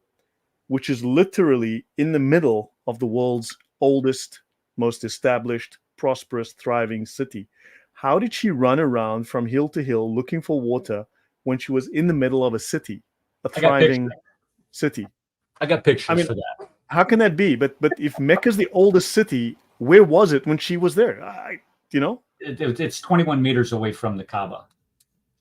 which is literally in the middle of the world's oldest, most established, prosperous, thriving city. How did she run around from hill to hill looking for water when she was in the middle of a city, a thriving city? I got pictures for that. How can that be? But if Mecca's the oldest city, where was it when she was there? It's 21 meters away from the Kaaba.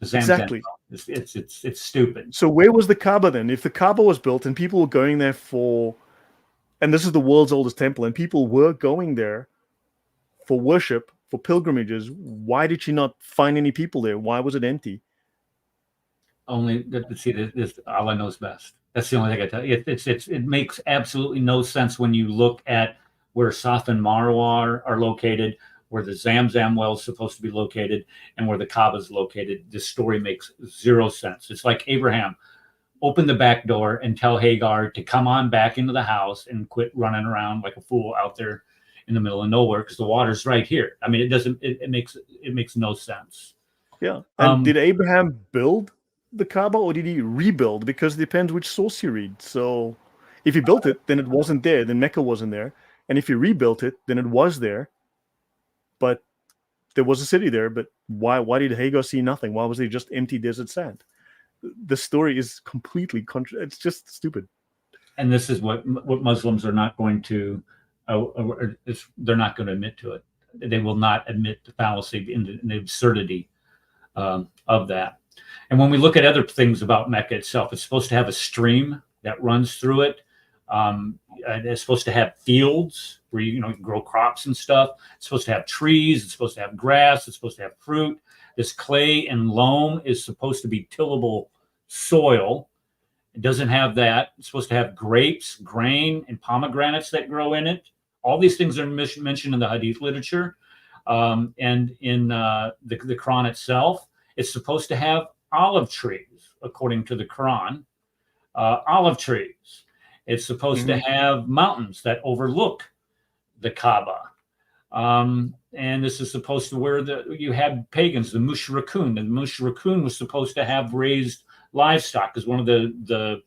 Exactly. It's stupid. So where was the Kaaba then? If the Kaaba was built and people were going there and this is the world's oldest temple, and people were going there for worship, for pilgrimages, why did she not find any people there? Why was it empty? This Allah knows best. That's the only thing I tell you. It makes absolutely no sense when you look at where Safa and Marwa are located, where the Zamzam well is supposed to be located, and where the Kaaba is located. This story makes zero sense. It's like Abraham, open the back door and tell Hagar to come on back into the house and quit running around like a fool out there in the middle of nowhere, because the water's right here. I mean, it makes no sense. Yeah. And Um, did Abraham build the Kaaba or did he rebuild? Because it depends which source you read. So if he built it, then it wasn't there. Then Mecca wasn't there. And if he rebuilt it, then it was there. But there was a city there. But why did Hagar see nothing? Why was it just empty desert sand? The story is completely it's just stupid. and this is what Muslims are not going to, they're not going to admit to it. They will not admit the fallacy and the absurdity of that. And when we look at other things about Mecca itself, it's supposed to have a stream that runs through it. And it's supposed to have fields where you can grow crops and stuff. It's supposed to have trees. It's supposed to have grass. It's supposed to have fruit. This clay and loam is supposed to be tillable soil. It doesn't have that. It's supposed to have grapes, grain, and pomegranates that grow in it. All these things are mentioned in the Hadith literature, and in the Quran itself. It's supposed to have olive trees, according to the Quran. Olive trees. It's supposed to have mountains that overlook the Kaaba. And this is supposed to where you had pagans, the mushrikun. And the mushrikun was supposed to have raised livestock, because one of the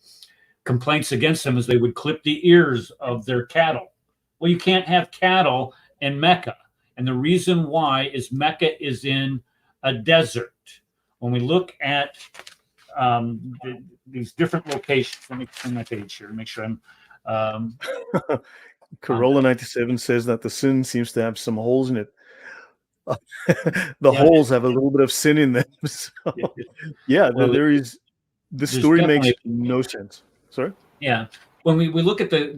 complaints against them is they would clip the ears of their cattle. Well, you can't have cattle in Mecca. And the reason why is Mecca is in a desert. When we look at these different locations, let me turn my page here to make sure I'm. Corolla 97 says that the sin seems to have some holes in it. The Yeah, holes have a little bit of sin in them. So, yeah, well, there is. This there's story makes definitely, no sense. Sorry? yeah. When we look at the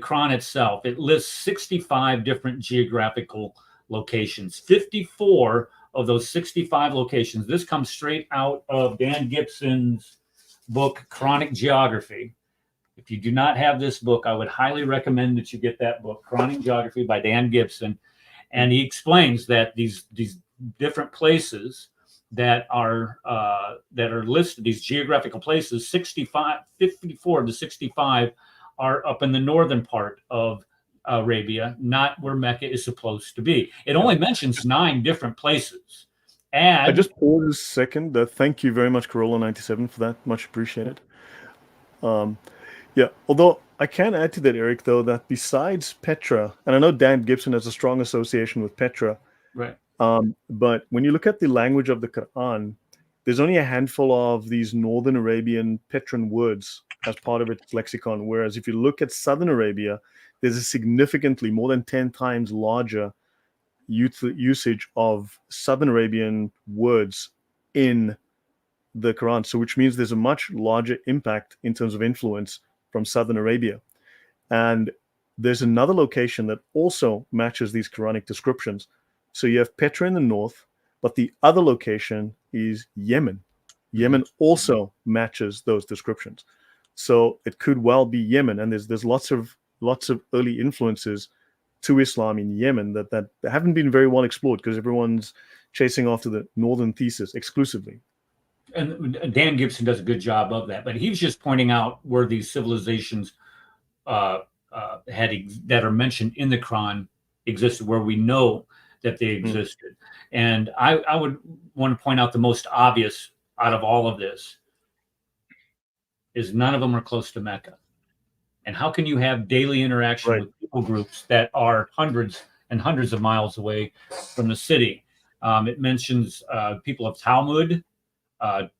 Quran itself, it lists 65 different geographical locations. 54 of those 65 locations. This comes straight out of Dan Gibson's book, Qur'anic Geography. If you do not have this book, I would highly recommend that you get that book, Qur'anic Geography by Dan Gibson. And he explains that these different places that are listed, these geographical places, 54 of the 65 are up in the northern part of Arabia, not where Mecca is supposed to be. It only mentions 9 different places. I And just paused a second. Thank you very much, Corolla 97, for that. Much appreciated. Yeah, although I can add to that, Eric, though, that besides Petra, and I know Dan Gibson has a strong association with Petra, right. but when you look at the language of the Quran, there's only a handful of these Northern Arabian Petran words as part of its lexicon. Whereas if you look at Southern Arabia, there's a significantly more than 10 times larger usage of Southern Arabian words in the Quran. So which means there's a much larger impact in terms of influence from Southern Arabia. And there's another location that also matches these Quranic descriptions. So you have Petra in the north, but the other location is Yemen. Yemen also matches those descriptions. So it could well be Yemen, and there's lots of early influences to Islam in Yemen that haven't been very well explored because everyone's chasing after the northern thesis exclusively. And Dan Gibson does a good job of that, but he was just pointing out where these civilizations that are mentioned in the Quran existed, where we know that they existed. And I would want to point out the most obvious out of all of this is none of them are close to Mecca. And how can you have daily interaction with people groups that are hundreds and hundreds of miles away from the city? It mentions people of Talmud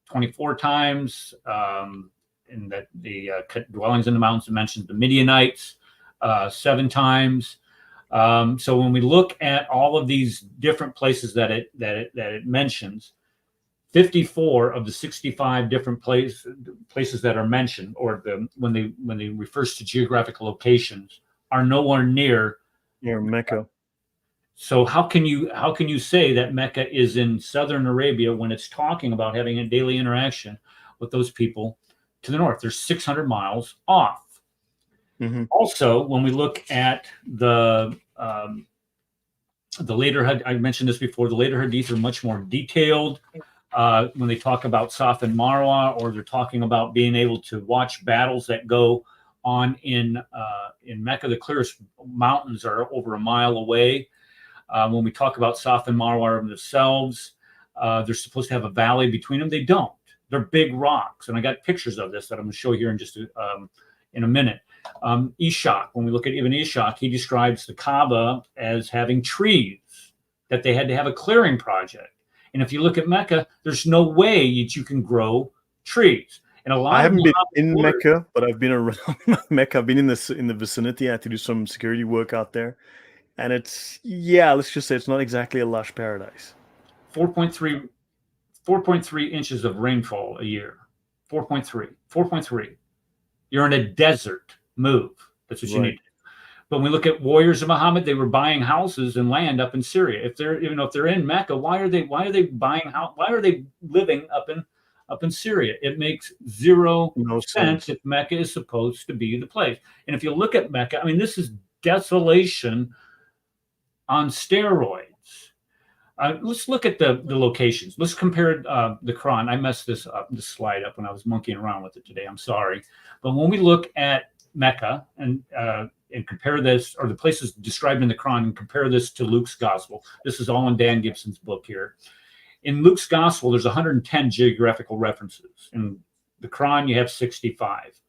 24 times, and that the dwellings in the mountains. It mentions the Midianites 7 times. So when we look at all of these different places that it mentions, 54 of the 65 different places that are mentioned, or when they refers to geographical locations, are nowhere near Mecca. So how can you say that Mecca is in southern Arabia when it's talking about having a daily interaction with those people to the north? They're 600 miles off. Also, when we look at the later, I mentioned this before, the later hadith are much more detailed. When they talk about Safa and Marwa, or they're talking about being able to watch battles that go on in Mecca, the clearest mountains are over a mile away. When we talk about Safa and Marwa themselves, They're supposed to have a valley between them. They don't. They're big rocks, and I got pictures of this that I'm going to show here in just in a minute. Ishaq, when we look at Ibn Ishaq, he describes the Kaaba as having trees, that they had to have a clearing project. And if you look at Mecca, there's no way that you can grow trees. And a lot I of haven't been in Muhammad Mecca, but I've been around Mecca. I've been in the vicinity. I had to do some security work out there, and it's, yeah, let's just say it's not exactly a lush paradise. 4.3 4.3 inches of rainfall a year. 4.3. 4.3. You're in a desert. Move. That's what you Right. need. But when we look at warriors of Muhammad, they were buying houses and land up in Syria. If they're, even if they're in Mecca, why are they buying house? Why are they living up in Syria? It makes zero No sense sense. if Mecca is supposed to be the place. And if you look at Mecca, I mean, this is desolation on steroids. Let's look at the locations. Let's compare the Quran. I messed this slide up when I was monkeying around with it today. I'm sorry. But when we look at Mecca and compare this, or the places described in the Quran, and compare this to Luke's gospel. This is all in Dan Gibson's book here. In Luke's gospel, there's 110 geographical references. In the Quran, you have 65.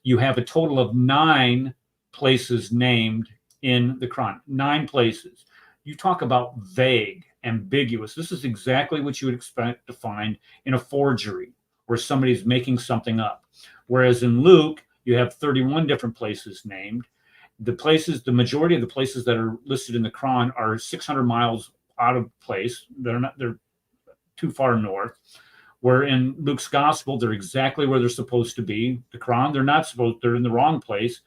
You have a total of 9 places named in the Quran. 9 places. You talk about vague, ambiguous. This is exactly what you would expect to find in a forgery, where somebody's making something up. Whereas in Luke, you have 31 different places named. The majority of the places that are listed in the Quran are 600 miles out of place. They're too far north. Where in Luke's gospel, they're exactly where they're supposed to be. The Quran, they're in the wrong place.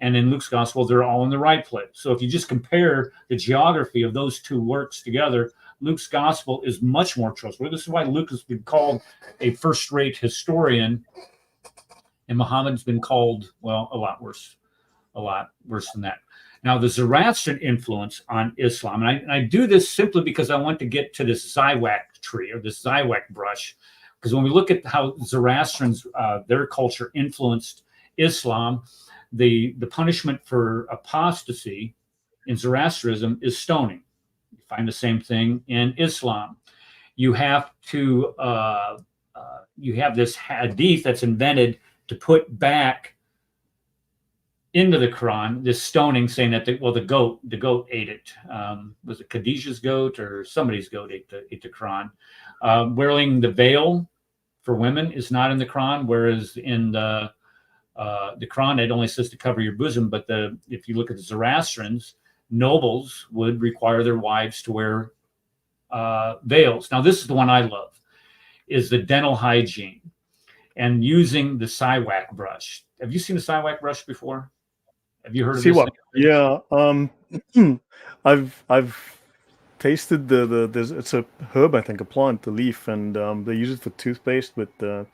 And in Luke's gospel, they're all in the right place. So if you just compare the geography of those two works together, Luke's gospel is much more trustworthy. This is why Luke has been called a first-rate historian, and Muhammad's been called, well, a lot worse than that. Now, the Zoroastrian influence on Islam, and I do this simply because I want to get to this Zywak tree, or this Zywak brush, because when we look at how Zoroastrians, their culture influenced Islam, the punishment for apostasy in Zoroastrianism is stoning. You find the same thing in Islam. You have to you have this hadith that's invented to put back into the Quran this stoning, saying that the goat ate it. Was it Khadijah's goat or somebody's goat ate the Quran? Wearing the veil for women is not in the Quran, whereas in the Quran it only says to cover your bosom. But if you look at the Zoroastrians, nobles would require their wives to wear veils. Now this is the one I love, is the dental hygiene and using the Zywak brush. Have you seen the Zywak brush before? Have you heard of See this what? thing? Yeah. I've tasted it's a herb, I think, a plant, the leaf, and they use it for toothpaste. But that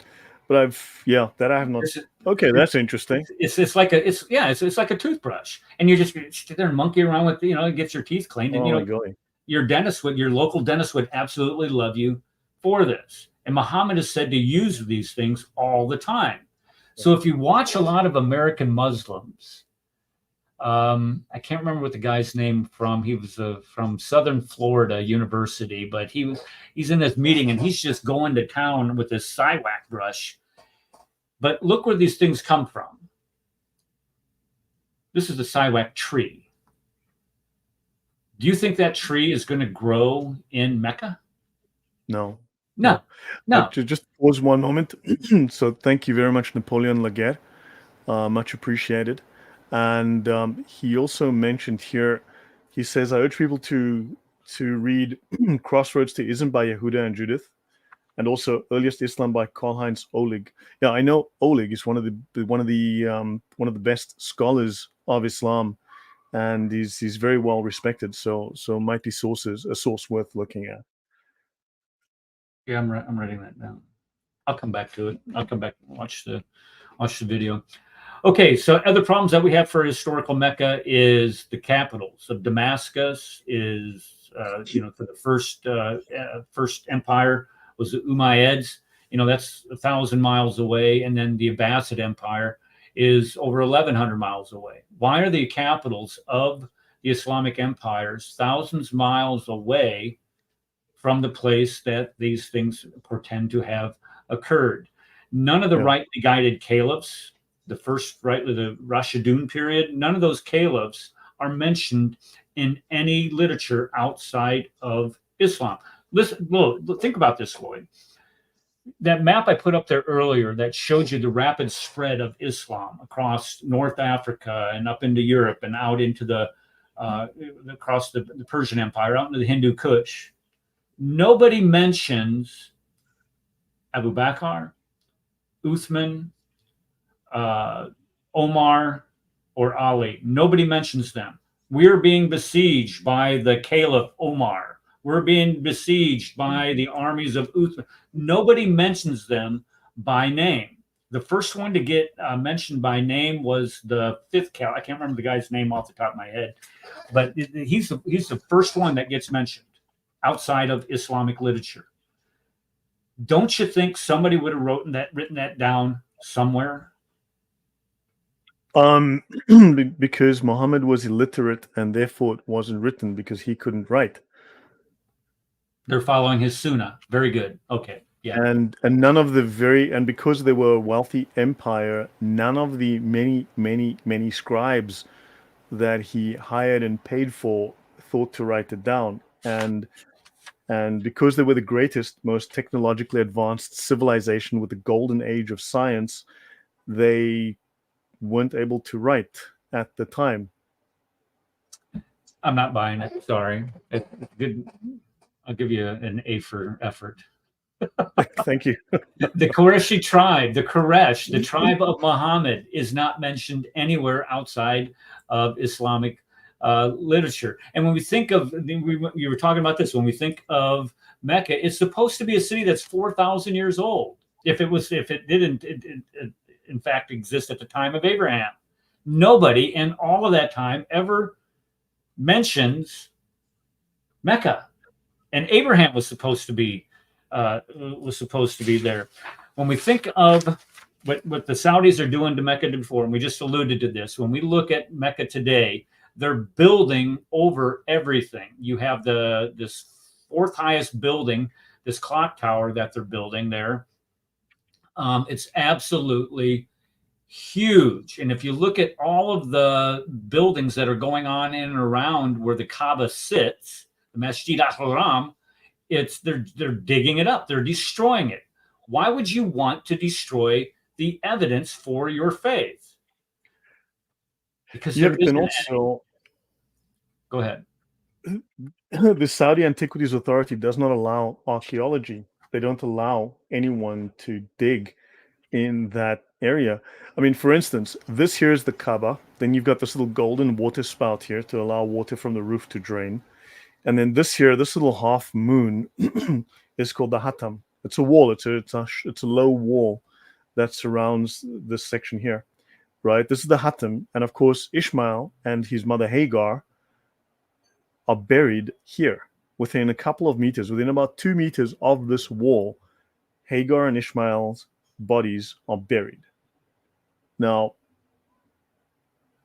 I have not. It's, Okay, that's interesting. it's like it's like a toothbrush, and you just sit there and monkey around with, it gets your teeth cleaned, and Oh my golly. your local dentist would absolutely love you for this. And Muhammad is said to use these things all the time. So if you watch a lot of American Muslims, I can't remember what the guy's name from. He was from Southern Florida University, but he's in this meeting and he's just going to town with this Zywak brush. But look where these things come from. This is the Zywak tree. Do you think that tree is going to grow in Mecca? No. No. Just pause one moment. So thank you very much, Napoleon Laguerre. Much appreciated. And he also mentioned here, he says, I urge people to read Crossroads to Ism by Yehuda and Judith, and also Earliest Islam by Karl-Heinz Ohlig. Yeah, I know Ohlig is one of the best scholars of Islam, and he's very well respected. So might be a source worth looking at. Yeah, I'm writing that down. I'll come back to it. I'll come back and watch the video. Okay, so other problems that we have for historical Mecca is the capitals. So Damascus is, for the first empire was the Umayyads. That's 1,000 miles away, and then the Abbasid Empire is over 1,100 miles away. Why are the capitals of the Islamic empires thousands of miles away from the place that these things portend to have occurred. None of the rightly guided caliphs, the Rashidun period, none of those caliphs are mentioned in any literature outside of Islam. Listen, think about this, Lloyd. That map I put up there earlier that showed you the rapid spread of Islam across North Africa and up into Europe and out into across the Persian Empire, out into the Hindu Kush. Nobody mentions Abu Bakr, Uthman, Omar, or Ali. Nobody mentions them. We're being besieged by the Caliph Omar. We're being besieged by the armies of Uthman. Nobody mentions them by name. The first one to get mentioned by name was the fifth caliph. I can't remember the guy's name off the top of my head, but he's the first one that gets mentioned outside of Islamic literature. Don't you think somebody would have written that down somewhere? Because Muhammad was illiterate and therefore it wasn't written because he couldn't write. They're following his sunnah. Very good. Okay. Yeah. And none of the and because they were a wealthy empire, none of the many scribes that he hired and paid for thought to write it down. And because they were the greatest, most technologically advanced civilization with the golden age of science, they weren't able to write at the time. I'm not buying it. Sorry. It's good. I'll give you an A for effort. Thank you. The Qurayshi tribe, the Quraysh, the tribe of Muhammad, is not mentioned anywhere outside of Islamic literature. And when we think of, you were talking about this, when we think of Mecca, it's supposed to be a city that's 4,000 years old. If it didn't, in fact, exist at the time of Abraham. Nobody in all of that time ever mentions Mecca, and Abraham was supposed to be there. When we think of what the Saudis are doing to Mecca before, and we just alluded to this, when we look at Mecca today, they're building over everything. You have this fourth highest building, this clock tower that they're building there. It's absolutely huge. And if you look at all of the buildings that are going on in and around where the Kaaba sits, the Masjid al-Haram, they're digging it up. They're destroying it. Why would you want to destroy the evidence for your faith? Because but then also, go ahead. The Saudi Antiquities Authority does not allow archaeology. They don't allow anyone to dig in that area. I mean, for instance, this here is the Kaaba. Then you've got this little golden water spout here to allow water from the roof to drain. And then this here, this little half moon is called the Hatam. It's a wall. It's a low wall that surrounds this section here, right? This is the Hatam. And of course, Ishmael and his mother Hagar are buried here within a couple of meters, within about 2 meters of this wall. Hagar and Ishmael's bodies are buried. Now,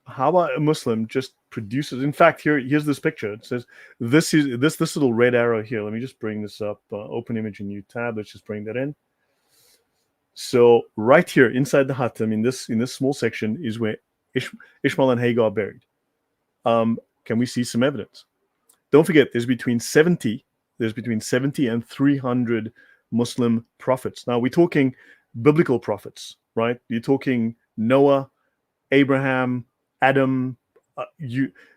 how about a Muslim just produces? In fact, here's this picture. It says this little red arrow here. Let me just bring this up. Open image in new tab. Let's just bring that in. So right here inside the Hatam, in this small section, is where Ishmael and Hagar are buried. Can we see some evidence? Don't forget, there's between 70 and 300 Muslim prophets. Now we're talking biblical prophets, right? You're talking Noah, Abraham, Adam.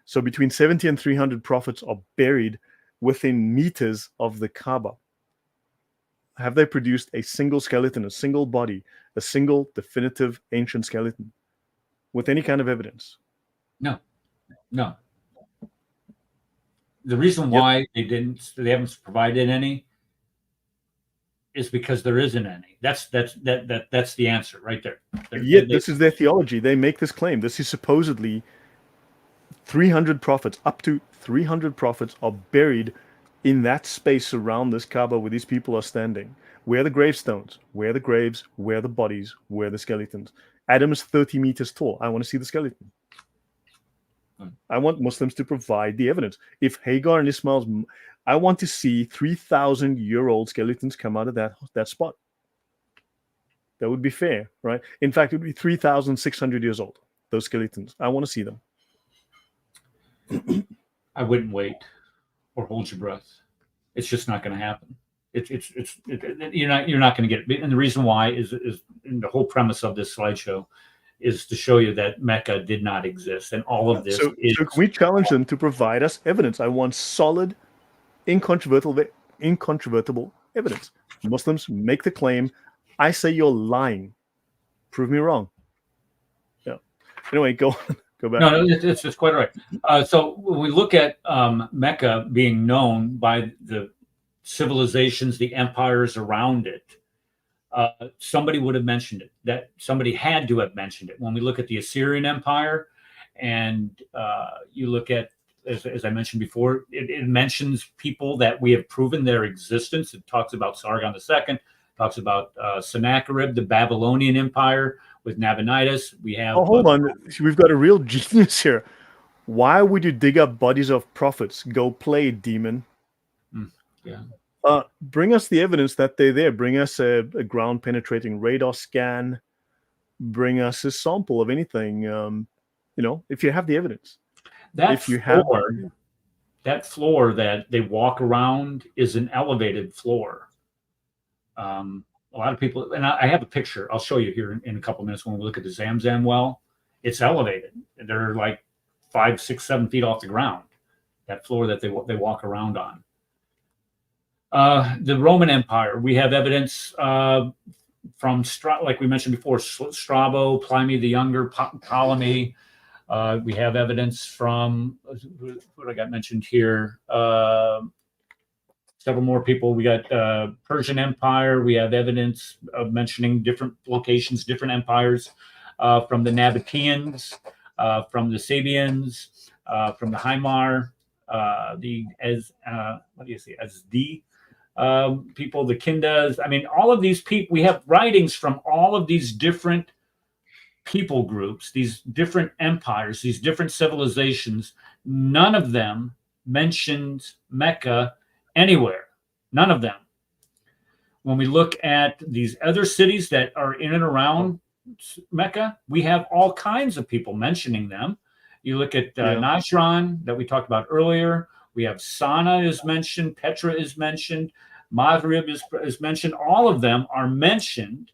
So between 70 and 300 prophets are buried within meters of the Kaaba. Have they produced a single skeleton, a single body, a single definitive ancient skeleton with any kind of evidence? No. The reason why they haven't provided any is because there isn't any. That's the answer right there. This is their theology. They make this claim. This is supposedly 300 prophets, up to 300 prophets are buried in that space around this Kaaba where these people are standing. Where are the gravestones? Where are the graves? Where are the bodies? Where are the skeletons? Adam is 30 meters tall. I want to see the skeleton. I want Muslims to provide the evidence. If Hagar and Ishmael's I want to see 3,000-year-old skeletons come out of that spot. That would be fair, right? In fact, it would be 3,600 years old. Those skeletons, I want to see them. I wouldn't wait or hold your breath. It's just not going to happen. You're not going to get it. And the reason why is the whole premise of this slideshow is to show you that Mecca did not exist, and all of this So can we challenge them to provide us evidence? I want solid, incontrovertible evidence. Muslims make the claim. I say you're lying. Prove me wrong. Yeah. Anyway, go back. No, it's quite all right. So when we look at Mecca being known by the civilizations, the empires around it, somebody would have mentioned it. That somebody had to have mentioned it. When we look at the Assyrian Empire, and you look at, as I mentioned before, it mentions people that we have proven their existence. It talks about Sargon II, talks about Sennacherib, the Babylonian Empire with Nabonidus. We have. Oh, hold on. We've got a real genius here. Why would you dig up bodies of prophets? Go play, demon. Yeah. Bring us the evidence that they're there. Bring us a ground penetrating radar scan. Bring us a sample of anything. If you have the evidence. That floor that they walk around is an elevated floor. A lot of people, and I have a picture. I'll show you here in a couple of minutes when we look at the Zamzam well. It's elevated. They're like 5, 6, 7 feet off the ground. That floor that they walk around on. The Roman Empire, we have evidence from, like we mentioned before, Strabo, Pliny the Younger, Ptolemy. We have evidence from, what I got mentioned here, several more people. We got Persian Empire. We have evidence of mentioning different locations, different empires, from the Nabateans, from the Sabians, from the Haimar, Azdi people, the Kindas. I mean, all of these people, we have writings from all of these different people groups, these different empires, these different civilizations. None of them mentioned Mecca anywhere. None of them. When we look at these other cities that are in and around Mecca, we have all kinds of people mentioning them. You look at Najran that we talked about earlier. We have Sana is mentioned, Petra is mentioned, Maghrib is mentioned. All of them are mentioned,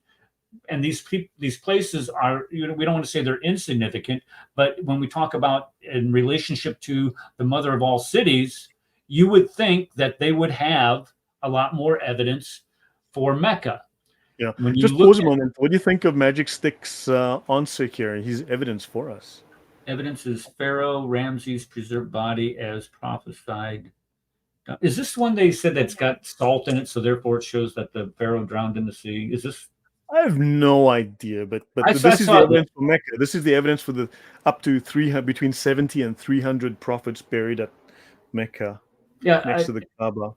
and these places are, we don't want to say they're insignificant, but when we talk about in relationship to the mother of all cities, you would think that they would have a lot more evidence for Mecca. Yeah. Just pause a moment. What do you think of Magic Stick's answer here? He's evidence for us. Evidence is Pharaoh Ramses' preserved body as prophesied. Is this one they said that's got salt in it, so therefore it shows that the Pharaoh drowned in the sea? Is this? I have no idea, but this is the evidence for Mecca. This is the evidence for the up to 300, between 70 and 300 prophets buried at Mecca, next to the Kaaba.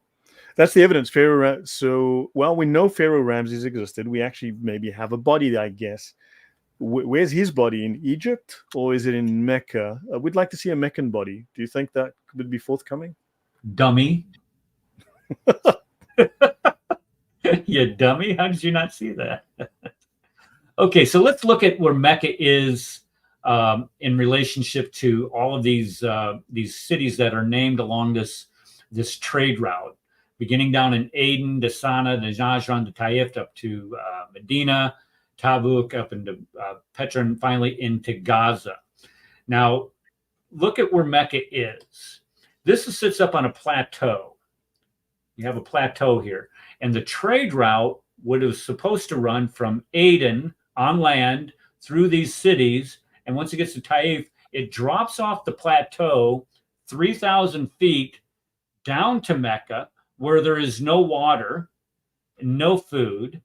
That's the evidence. We know Pharaoh Ramses existed. We actually maybe have a body, I guess. Where's his body? In Egypt, or is it in Mecca? We'd like to see a Meccan body. Do you think that would be forthcoming? Dummy. You dummy. How did you not see that? Okay, so let's look at where Mecca is in relationship to all of these cities that are named along this trade route, beginning down in Aden, to Sana, to Najran, to Taif, up to Medina, Tabuk, up into Petra, and finally into Gaza. Now, look at where Mecca is. This sits up on a plateau. You have a plateau here. And the trade route was supposed to run from Aden on land through these cities. And once it gets to Taif, it drops off the plateau 3,000 feet down to Mecca, where there is no water, no food,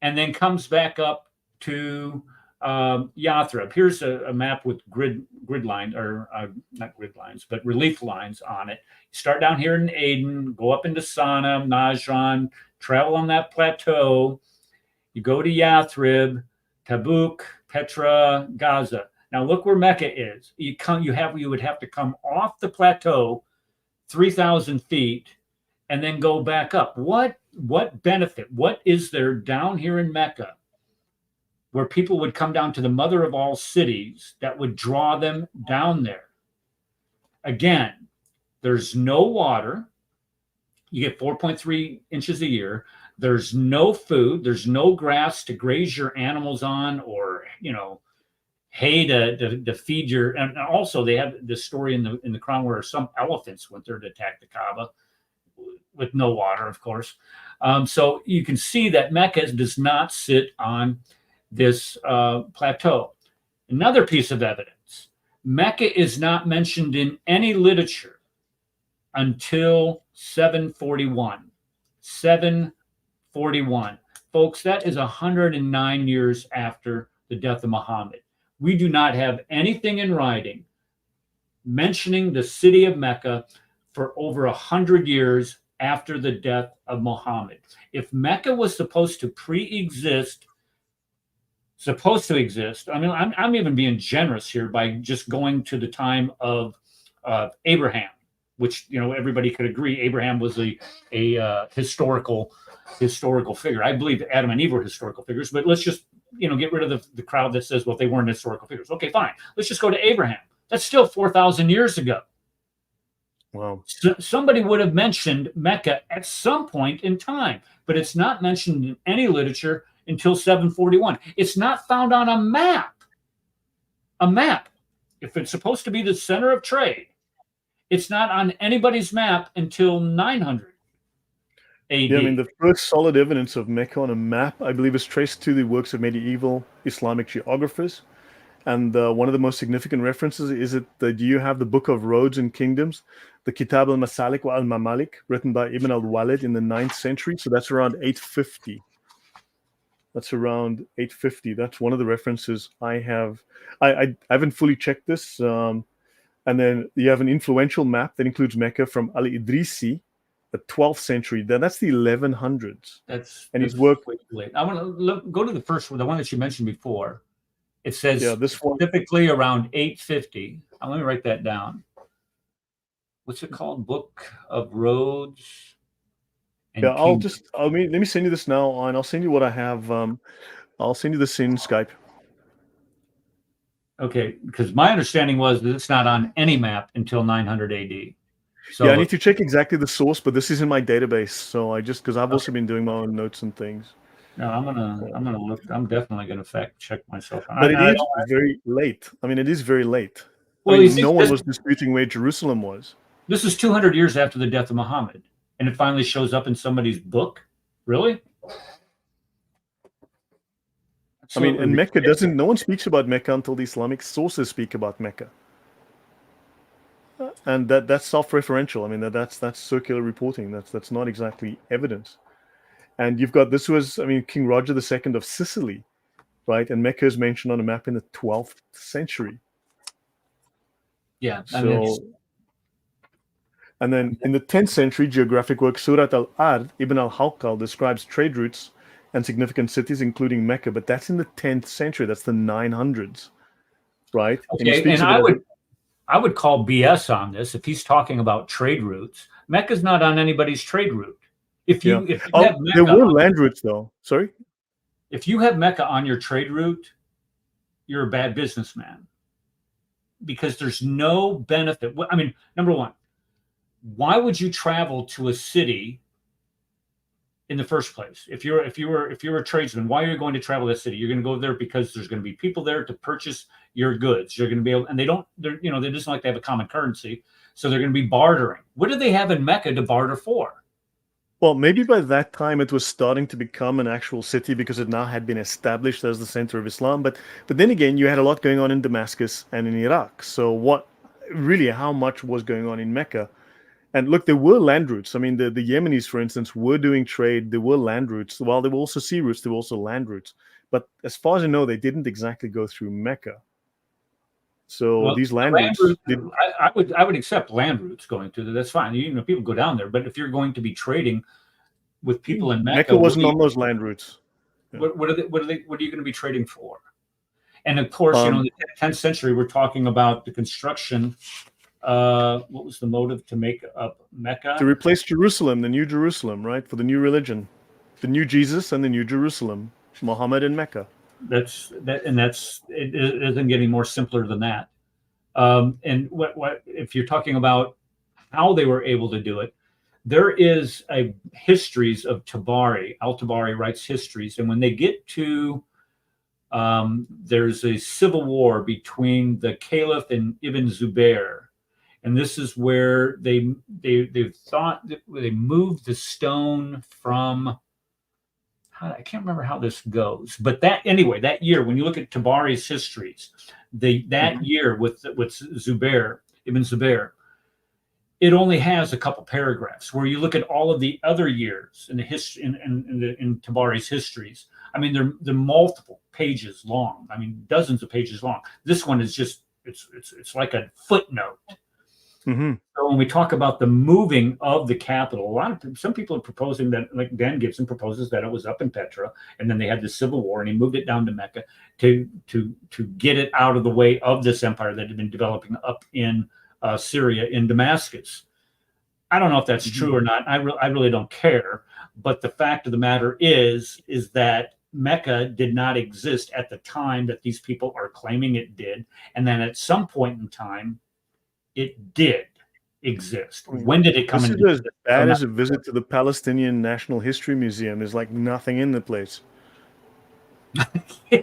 and then comes back up to Yathrib. Here's a map with grid line, or not grid lines, but relief lines on it. You start down here in Aden, go up into Sana, Najran, travel on that plateau. You go to Yathrib, Tabuk, Petra, Gaza. Now look where Mecca is. You would have to come off the plateau 3,000 feet and then go back up. What benefit? What is there down here in Mecca where people would come down to the mother of all cities that would draw them down there? Again, there's no water. You get 4.3 inches a year. There's no food. There's no grass to graze your animals on, or hay to feed your. And also, they have this story in the Quran where some elephants went there to attack the Kaaba with no water, of course. So you can see that Mecca does not sit on this plateau. Another piece of evidence: Mecca is not mentioned in any literature until 741. 741. Folks, that is 109 years after the death of Muhammad. We do not have anything in writing mentioning the city of Mecca for over 100 years after the death of Muhammad. If Mecca was supposed to exist, I mean, I'm even being generous here by just going to the time of Abraham, which everybody could agree Abraham was a historical figure. I believe Adam and Eve were historical figures, but let's just get rid of the crowd that says, well, they weren't historical figures. Okay, fine. Let's just go to Abraham. That's still 4,000 years ago. Wow. So somebody would have mentioned Mecca at some point in time, but it's not mentioned in any literature until 741. It's not found on a map. A map. If it's supposed to be the center of trade, it's not on anybody's map until 900 AD. Yeah, I mean, the first solid evidence of Mecca on a map, I believe, is traced to the works of medieval Islamic geographers. And one of the most significant references is do you have the Book of Roads and Kingdoms, the Kitab al-Masalik wa al-Mamalik, written by Ibn al-Walid in the 9th century. So that's around 850. That's around 850. That's one of the references I have. I haven't fully checked this. And then you have an influential map that includes Mecca from al-Idrisi, the 12th century. That's the 1100s. That's his work. Late. I want to go to the first one, the one that you mentioned before. It says this one typically around 850. Let me write that down. What's it called? Book of Roads. Yeah, let me send you this now, and I'll send you what I have. I'll send you this in Skype. Okay, because my understanding was that it's not on any map until 900 AD. So yeah, I need to check exactly the source, but this is in my database. So because I've also been doing my own notes and things. No, I'm gonna look. I'm definitely gonna fact check myself. But it is very late. I mean, it is very late. Well, no one was disputing where Jerusalem was. This is 200 years after the death of Muhammad, and it finally shows up in somebody's book. Really? I mean, and Mecca doesn't. No one speaks about Mecca until the Islamic sources speak about Mecca, and that's self-referential. I mean, that's circular reporting. That's not exactly evidence. And you've got King Roger II of Sicily, right? And Mecca is mentioned on a map in the 12th century. Yeah. And then in the 10th century, geographic work Surat al-Ard, Ibn al-Hawqal describes trade routes and significant cities, including Mecca. But that's in the 10th century. That's the 900s, right? Okay, and I would call BS on this if he's talking about trade routes. Mecca's not on anybody's trade route. If you have Mecca, there were land routes, though. Sorry? If you have Mecca on your trade route, you're a bad businessman. Because there's no benefit. I mean, number one, why would you travel to a city in the first place? If you're a tradesman, why are you going to travel to that city? You're going to go there because there's going to be people there to purchase your goods. You're going to be able, and they just like to have a common currency, so they're going to be bartering. What do they have in Mecca to barter for? Well, maybe by that time it was starting to become an actual city because it now had been established as the center of Islam. But then again, you had a lot going on in Damascus and in Iraq. So how much was going on in Mecca? And look, there were land routes. I mean, the Yemenis, for instance, were doing trade. There were land routes. While there were also sea routes, there were also land routes. But as far as I know, they didn't exactly go through Mecca. So these land routes, I would accept land routes going to there. That's fine. People go down there. But if you're going to be trading with people in Mecca, Mecca wasn't on those land routes. Yeah. What are you going to be trading for? And of course, in the 10th century, we're talking about the construction What was the motive to make up Mecca? To replace Jerusalem, the new Jerusalem, right? For the new religion, the new Jesus and the new Jerusalem, Muhammad and Mecca. That's that, and that's it isn't getting more simpler than that. And what if you're talking about how they were able to do it? There is a histories of Tabari. Al-Tabari writes histories, and when they get to there's a civil war between the Caliph and Ibn Zubair, and this is where they thought that they moved the stone from. I can't remember how this goes, but that anyway, that year when you look at Tabari's histories, that year with Zubair Ibn Zubair, it only has a couple paragraphs. Where you look at all of the other years in the history in Tabari's histories, I mean they're multiple pages long. I mean dozens of pages long. This one is just it's like a footnote. Mm-hmm. So when we talk about the moving of the capital, some people are proposing that, like Dan Gibson proposes that it was up in Petra, and then they had the civil war, and he moved it down to Mecca to get it out of the way of this empire that had been developing up in Syria, in Damascus. I don't know if that's true or not. I really don't care. But the fact of the matter is that Mecca did not exist at the time that these people are claiming it did, and then at some point in time, it did exist. When did it come This into is as bad as a visit to the Palestinian National History Museum. There's like nothing in the place. Yeah.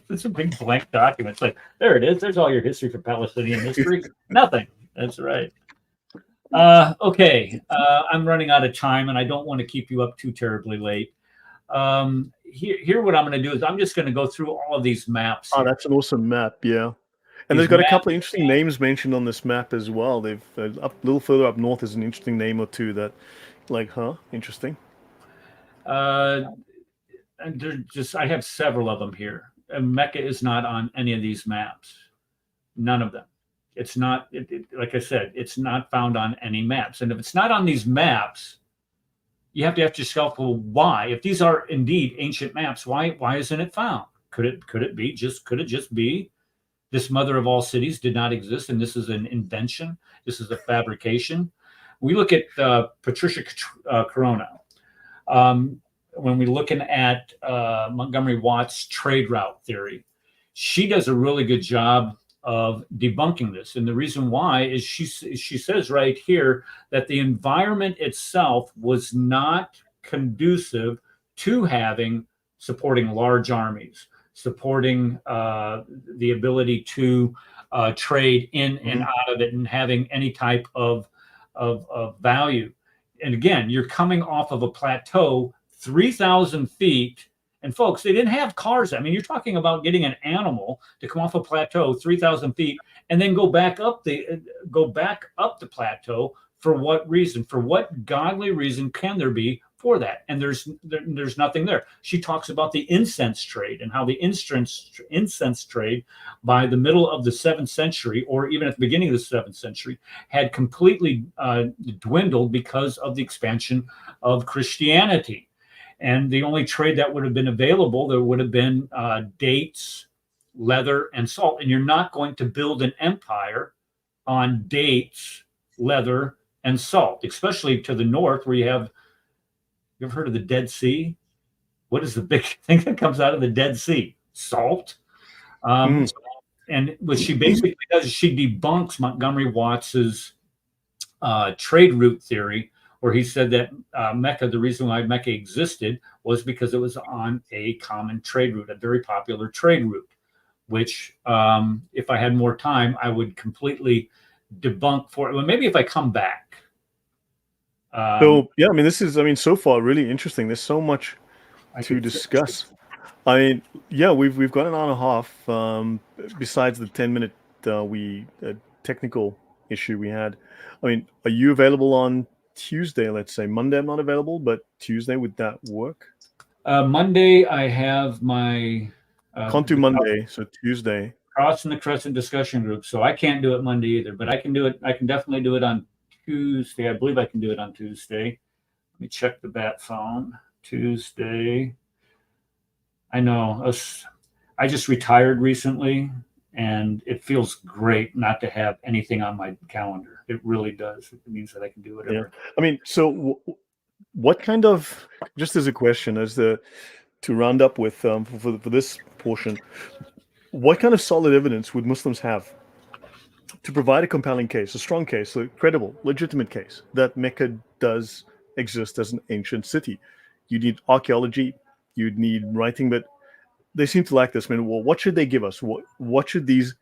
It's a big blank document. It's like, there it is. There's all your history for Palestinian history. Nothing. That's right. Okay. I'm running out of time, and I don't want to keep you up too terribly late. Here, what I'm going to do is I'm just going to go through all of these maps. Oh, that's an awesome map. Yeah. And there's got a couple of interesting names mentioned on this map as well. They've up a little further up north is an interesting name or two that, like, interesting. And they're just I have several of them here. And Mecca is not on any of these maps. None of them. It's not. Like I said, it's not found on any maps. And if it's not on these maps, you have to ask yourself, well, why? If these are indeed ancient maps, why isn't it found? Could it just be this mother of all cities did not exist, and this is an invention? This is a fabrication. We look at Patricia Corona. When we're looking at Montgomery Watt's trade route theory, she does a really good job of debunking this. And the reason why is she says right here that the environment itself was not conducive to supporting large armies, supporting the ability to trade in and out of it, and having any type of value. And again, you're coming off of a plateau 3,000 feet. And folks, they didn't have cars. I mean, you're talking about getting an animal to come off a plateau 3,000 feet and then go back up the plateau. For what reason? For what godly reason can there be for that? And there's nothing there. She talks about the incense trade and how the incense trade by the middle of the 7th century, or even at the beginning of the 7th century, had completely dwindled because of the expansion of Christianity. And the only trade that would have been available, there would have been dates, leather, and salt. And you're not going to build an empire on dates, leather, and salt, especially to the north where you ever heard of the Dead Sea? What is the big thing that comes out of the Dead Sea? Salt. And what she basically does is she debunks Montgomery Watts's trade route theory, where he said that Mecca, the reason why Mecca existed was because it was on a common trade route, a very popular trade route, which if I had more time, I would completely debunk for it. Well, maybe if I come back. So, yeah, I mean, this is, so far really interesting. There's so much to discuss. I mean, yeah, we've got an hour and a half, besides the 10-minute technical issue we had. I mean, are you available on Tuesday, let's say? Monday I'm not available, but Tuesday, would that work? Monday I have my can't do Monday, so Tuesday. Crossing the Crescent discussion group, so I can't do it Monday either, but I can definitely do it on Tuesday. I believe I can do it on Tuesday. Let me check the bat phone. Tuesday. I know I just retired recently, and it feels great not to have anything on my calendar. It really does. It means that I can do Yeah. whatever. I mean, so what kind of, just as a question, as the to round up with for this portion, what kind of solid evidence would Muslims have to provide a compelling case, a strong case, a credible, legitimate case that Mecca does exist as an ancient city? You need archaeology, you'd need writing, but they seem to lack this. I mean, well, what should they give us? What should these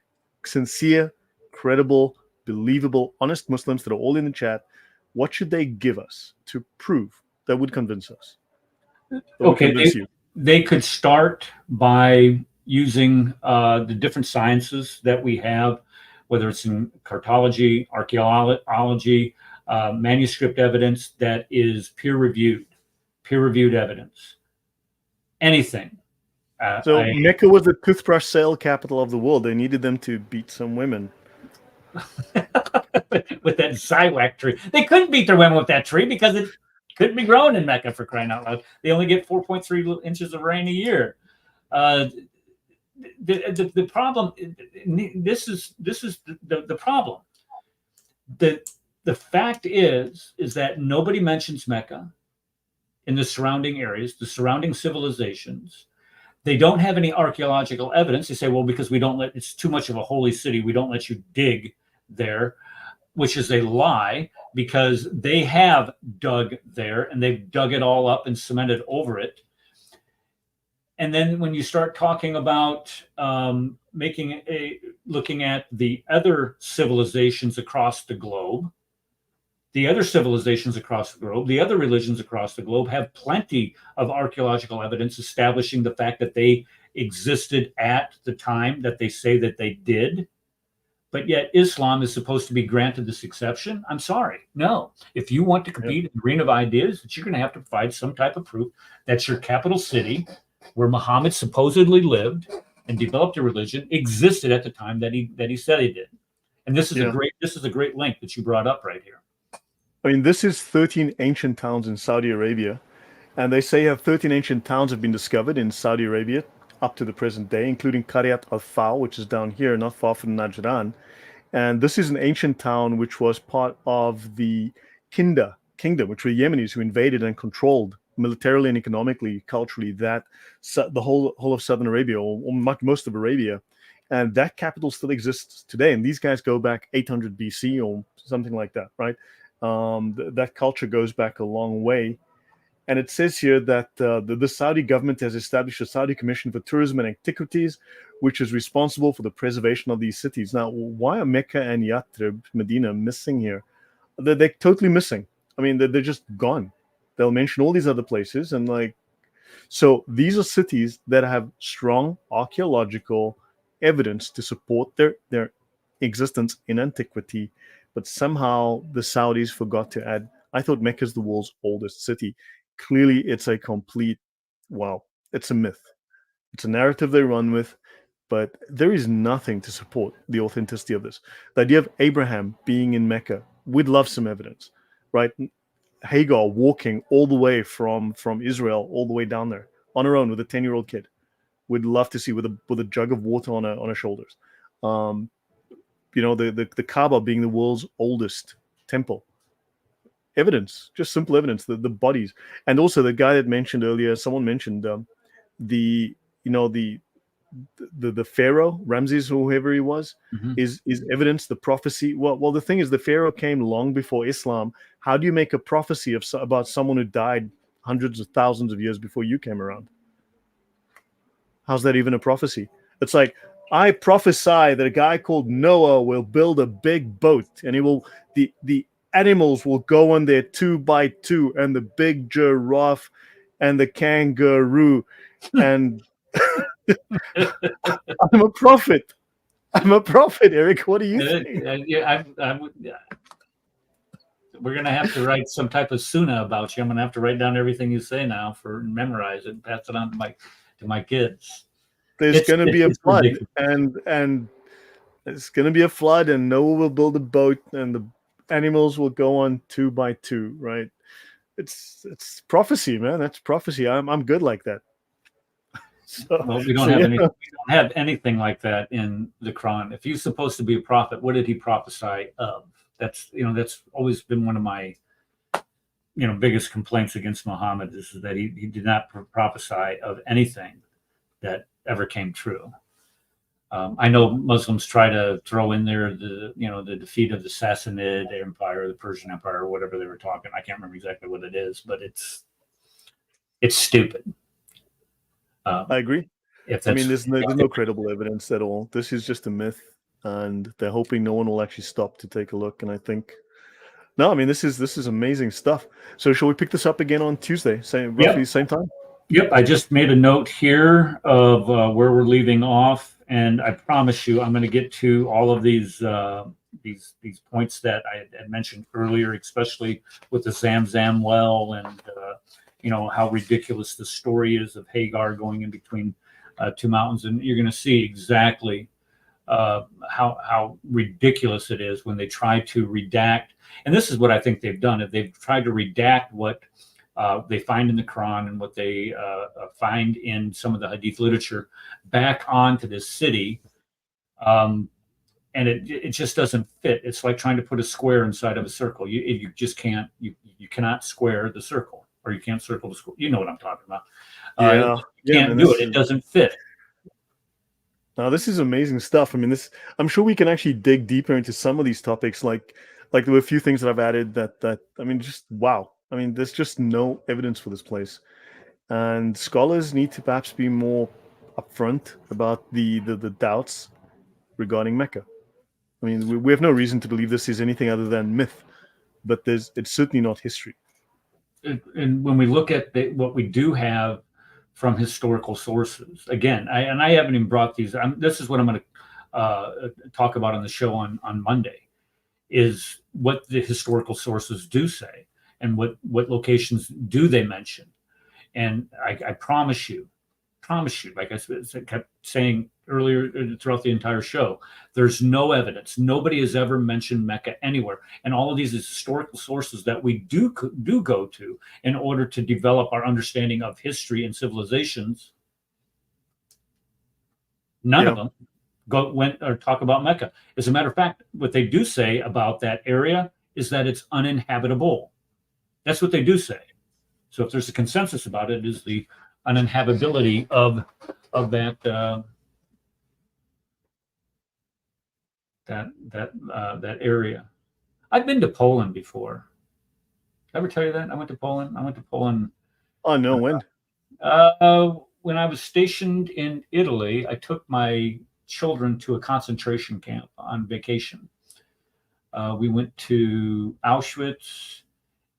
sincere, credible, believable, honest Muslims that are all in the chat, what should they give us to prove that would convince us, that would Okay, convince you? they could start by using the different sciences that we have, whether it's in cartology, archaeology, manuscript evidence that is peer reviewed evidence, anything. So I Mecca was the toothbrush sale capital of the world. They needed them to beat some women. with that Zywack tree, they couldn't beat their women with that tree because it couldn't be grown in Mecca, for crying out loud. They only get 4.3 inches of rain a year. Uh, the problem, this is the problem. The the fact is that nobody mentions Mecca in the surrounding areas, the surrounding civilizations. They don't have any archaeological evidence. They say, well, because we don't let, it's too much of a holy city, we don't let you dig there, which is a lie, because they have dug there and they've dug it all up and cemented over it. And then when you start talking about looking at the other civilizations across the globe, the other civilizations across the globe, the other religions across the globe have plenty of archaeological evidence establishing the fact that they existed at the time that they say that they did. But yet Islam is supposed to be granted this exception. I'm sorry. No. If you want to Yeah. compete in the arena of ideas, that you're going to have to provide some type of proof that your capital city, where Muhammad supposedly lived and developed a religion, existed at the time that he said he did. And this is Yeah. a great link that you brought up right here. I mean, this is 13 ancient towns in Saudi Arabia, and they say 13 ancient towns have been discovered in Saudi Arabia up to the present day, including Qaryat al-Faw, which is down here, not far from Najran. And this is an ancient town which was part of the Kinda kingdom, which were Yemenis who invaded and controlled militarily and economically, culturally, the whole of southern Arabia, or most of Arabia. And that capital still exists today. And these guys go back 800 BC or something like that, right? That culture goes back a long way. And it says here that the Saudi government has established a Saudi Commission for Tourism and Antiquities, which is responsible for the preservation of these cities. Now, why are Mecca and Yathrib, Medina, missing here? They're totally missing. I mean, they're just gone. They'll mention all these other places, and like, so these are cities that have strong archaeological evidence to support their existence in antiquity, but somehow the Saudis forgot to add. I thought Mecca is the world's oldest city. Clearly, it's a complete, wow, it's a myth. It's a narrative they run with, but there is nothing to support the authenticity of this. The idea of Abraham being in Mecca, we'd love some evidence, right? Hagar walking all the way from Israel all the way down there on her own with a 10-year-old kid. We'd love to see with a jug of water on her shoulders. Um, the Kaaba being the world's oldest temple. Evidence, just simple evidence. The bodies, and also the guy that mentioned earlier, someone mentioned the you know the Pharaoh Ramses or whoever he was Mm-hmm. is evidence the prophecy. Well, the thing is, the Pharaoh came long before Islam. How do you make a prophecy about someone who died hundreds of thousands of years before you came around? How's that even a prophecy? It's like, I prophesy that a guy called Noah will build a big boat, and the animals will go on there 2 by 2, and the big giraffe and the kangaroo, and I'm a prophet. I'm a prophet, Eric. What do you think? Yeah, we're gonna have to write some type of sunnah about you. I'm gonna have to write down everything you say now for memorize it and pass it on to my kids. There's going to be a It's flood, ridiculous. and it's going to be a flood, and Noah will build a boat, and the animals will go on 2 by 2. Right? It's prophecy, man. That's prophecy. I'm good like that. Well, we don't So have yeah, any. We don't have anything like that in the Quran. If he's supposed to be a prophet, what did he prophesy of? That's always been one of my biggest complaints against Muhammad is that he did not prophesy of anything that ever came true. I know Muslims try to throw in there the defeat of the Sassanid Empire, the Persian Empire, or whatever they were talking. I can't remember exactly what it is, but it's stupid. I Um, agree. if I mean, that's there's no credible evidence at all. This is just a myth, and they're hoping no one will actually stop to take a look. And I think no, I mean this is amazing stuff. So shall we pick this up again on Tuesday, same roughly Yep. the same time? Yep, I just made a note here of where we're leaving off, and I promise you, I'm going to get to all of these points that I had mentioned earlier, especially with the Zamzam well, and how ridiculous the story is of Hagar going in between two mountains, and you're going to see exactly how ridiculous it is when they try to redact. And this is what I think they've done: if they've tried to redact what they find in the Quran and what they find in some of the Hadith literature back onto this city, and it just doesn't fit. It's like trying to put a square inside of a circle. You just can't. You cannot square the circle, or you can't circle the square. You know what I'm talking about. Yeah, You yeah, can't man. do it. It doesn't fit. Now this is amazing stuff. I mean, this I'm sure we can actually dig deeper into some of these topics. Like there were a few things that I've added that I mean, just wow. I mean, there's just no evidence for this place, and scholars need to perhaps be more upfront about the doubts regarding Mecca. I mean, we have no reason to believe this is anything other than myth, but it's certainly not history. And when we look at what we do have from historical sources, again, I haven't even brought these. This is what I'm going to talk about on the show on Monday, is what the historical sources do say and what locations do they mention. And I promise you, like I kept saying earlier throughout the entire show, there's no evidence. Nobody has ever mentioned Mecca anywhere. And all of these historical sources that we do go to in order to develop our understanding of history and civilizations, none of Yeah, them went or talk about Mecca. As a matter of fact, what they do say about that area is that it's uninhabitable. That's what they do say. So if there's a consensus about it, is the uninhabitability of that area. I've been to Poland before. Did I ever tell you that? I went to Poland. I went to Poland oh no, when? when I was stationed in Italy. I took my children to a concentration camp on vacation. We went to Auschwitz,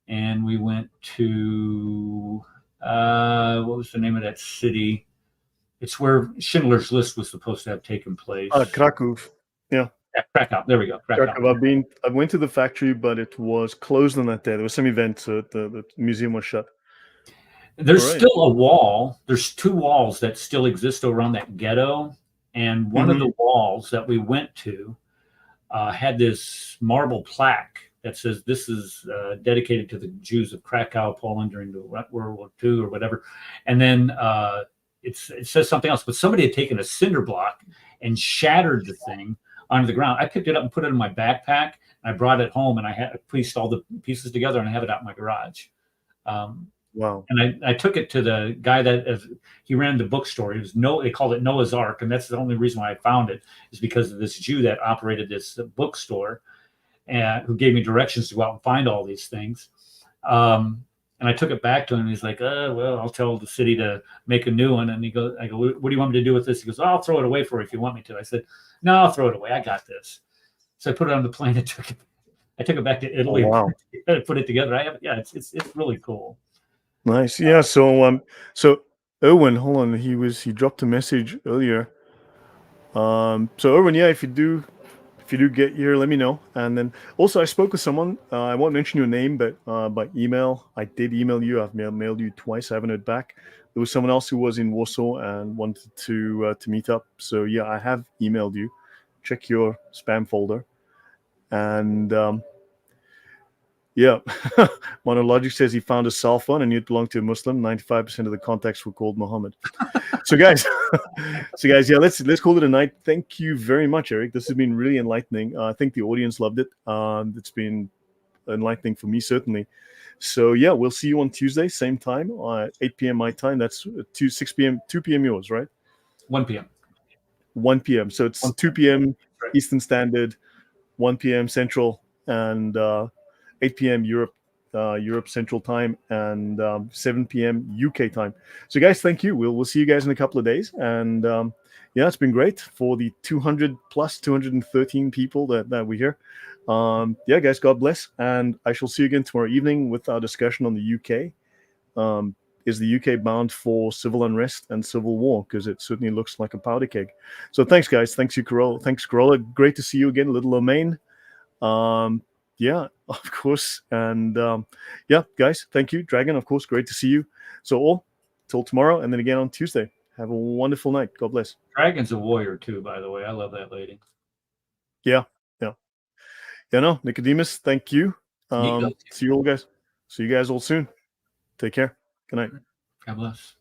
and we went to what was the name of that city? It's where Schindler's List was supposed to have taken place. Krakow. Yeah. Yeah, Krakow. There we go. Krakow. Krakow. I went to the factory, but it was closed on that day. There was some event, so the museum was shut. All There's right. still a wall. There's two walls that still exist around that ghetto, and one of Mm-hmm. the walls that we went to had this marble plaque that says this is dedicated to the Jews of Krakow, Poland during the World War II or whatever. And then it says something else, but somebody had taken a cinder block and shattered the thing onto the ground. I picked it up and put it in my backpack, and I brought it home, and I had pieced all the pieces together, and I have it out in my garage. Wow. And I took it to the guy he ran the bookstore. It was they called it Noah's Ark, and that's the only reason why I found it is because of this Jew that operated this bookstore, and who gave me directions to go out and find all these things. And I took it back to him, and he's like, well, I'll tell the city to make a new one. And I go, what do you want me to do with this? He goes, I'll throw it away for you if you want me to. I said, no, I'll throw it away. I got this. So I put it on the plane and I took it back to Italy. Oh, wow. And put it together. It's really cool. Nice. Yeah. So Owen, hold on. He dropped a message earlier. So Owen, yeah, if you do get here, let me know. And then also, I spoke with someone. I won't mention your name, but by email, I did email you. I've mailed you twice. I haven't heard back. There was someone else who was in Warsaw and wanted to meet up. So yeah, I have emailed you. Check your spam folder. And Yeah. Monologic says he found a cell phone and it belonged to a Muslim. 95% of the contacts were called Muhammad. So guys, yeah, let's call it a night. Thank you very much, Eric. This has been really enlightening. I think the audience loved it. It's been enlightening for me, certainly. So yeah, we'll see you on Tuesday, same time, 8 p.m. my time. That's 6 p.m., 2 p.m. yours, right? 1 p.m. 1 p.m. So it's 1 2 p.m. Right. Eastern Standard, 1 p.m. Central, and 8 p.m. Europe Central Time, and 7 p.m. UK time. So, guys, thank you. We'll see you guys in a couple of days, and yeah, it's been great for the 200 plus 213 people that we hear. Yeah, guys, God bless, and I shall see you again tomorrow evening with our discussion on the UK. Is the UK bound for civil unrest and civil war? Because it certainly looks like a powder keg. So thanks, guys. Thanks, you, Corolla. Thanks, Corolla. Great to see you again, Little Domain. Yeah, of course. And yeah, guys, thank you. Dragon, of course, great to see you. So all, till tomorrow, and then again on Tuesday. Have a wonderful night. God bless. Dragon's a warrior too, by the way. I love that lady. Yeah, yeah. Yeah, no, Nicodemus, thank you. See you all, guys. See you guys all soon. Take care. Good night. God bless.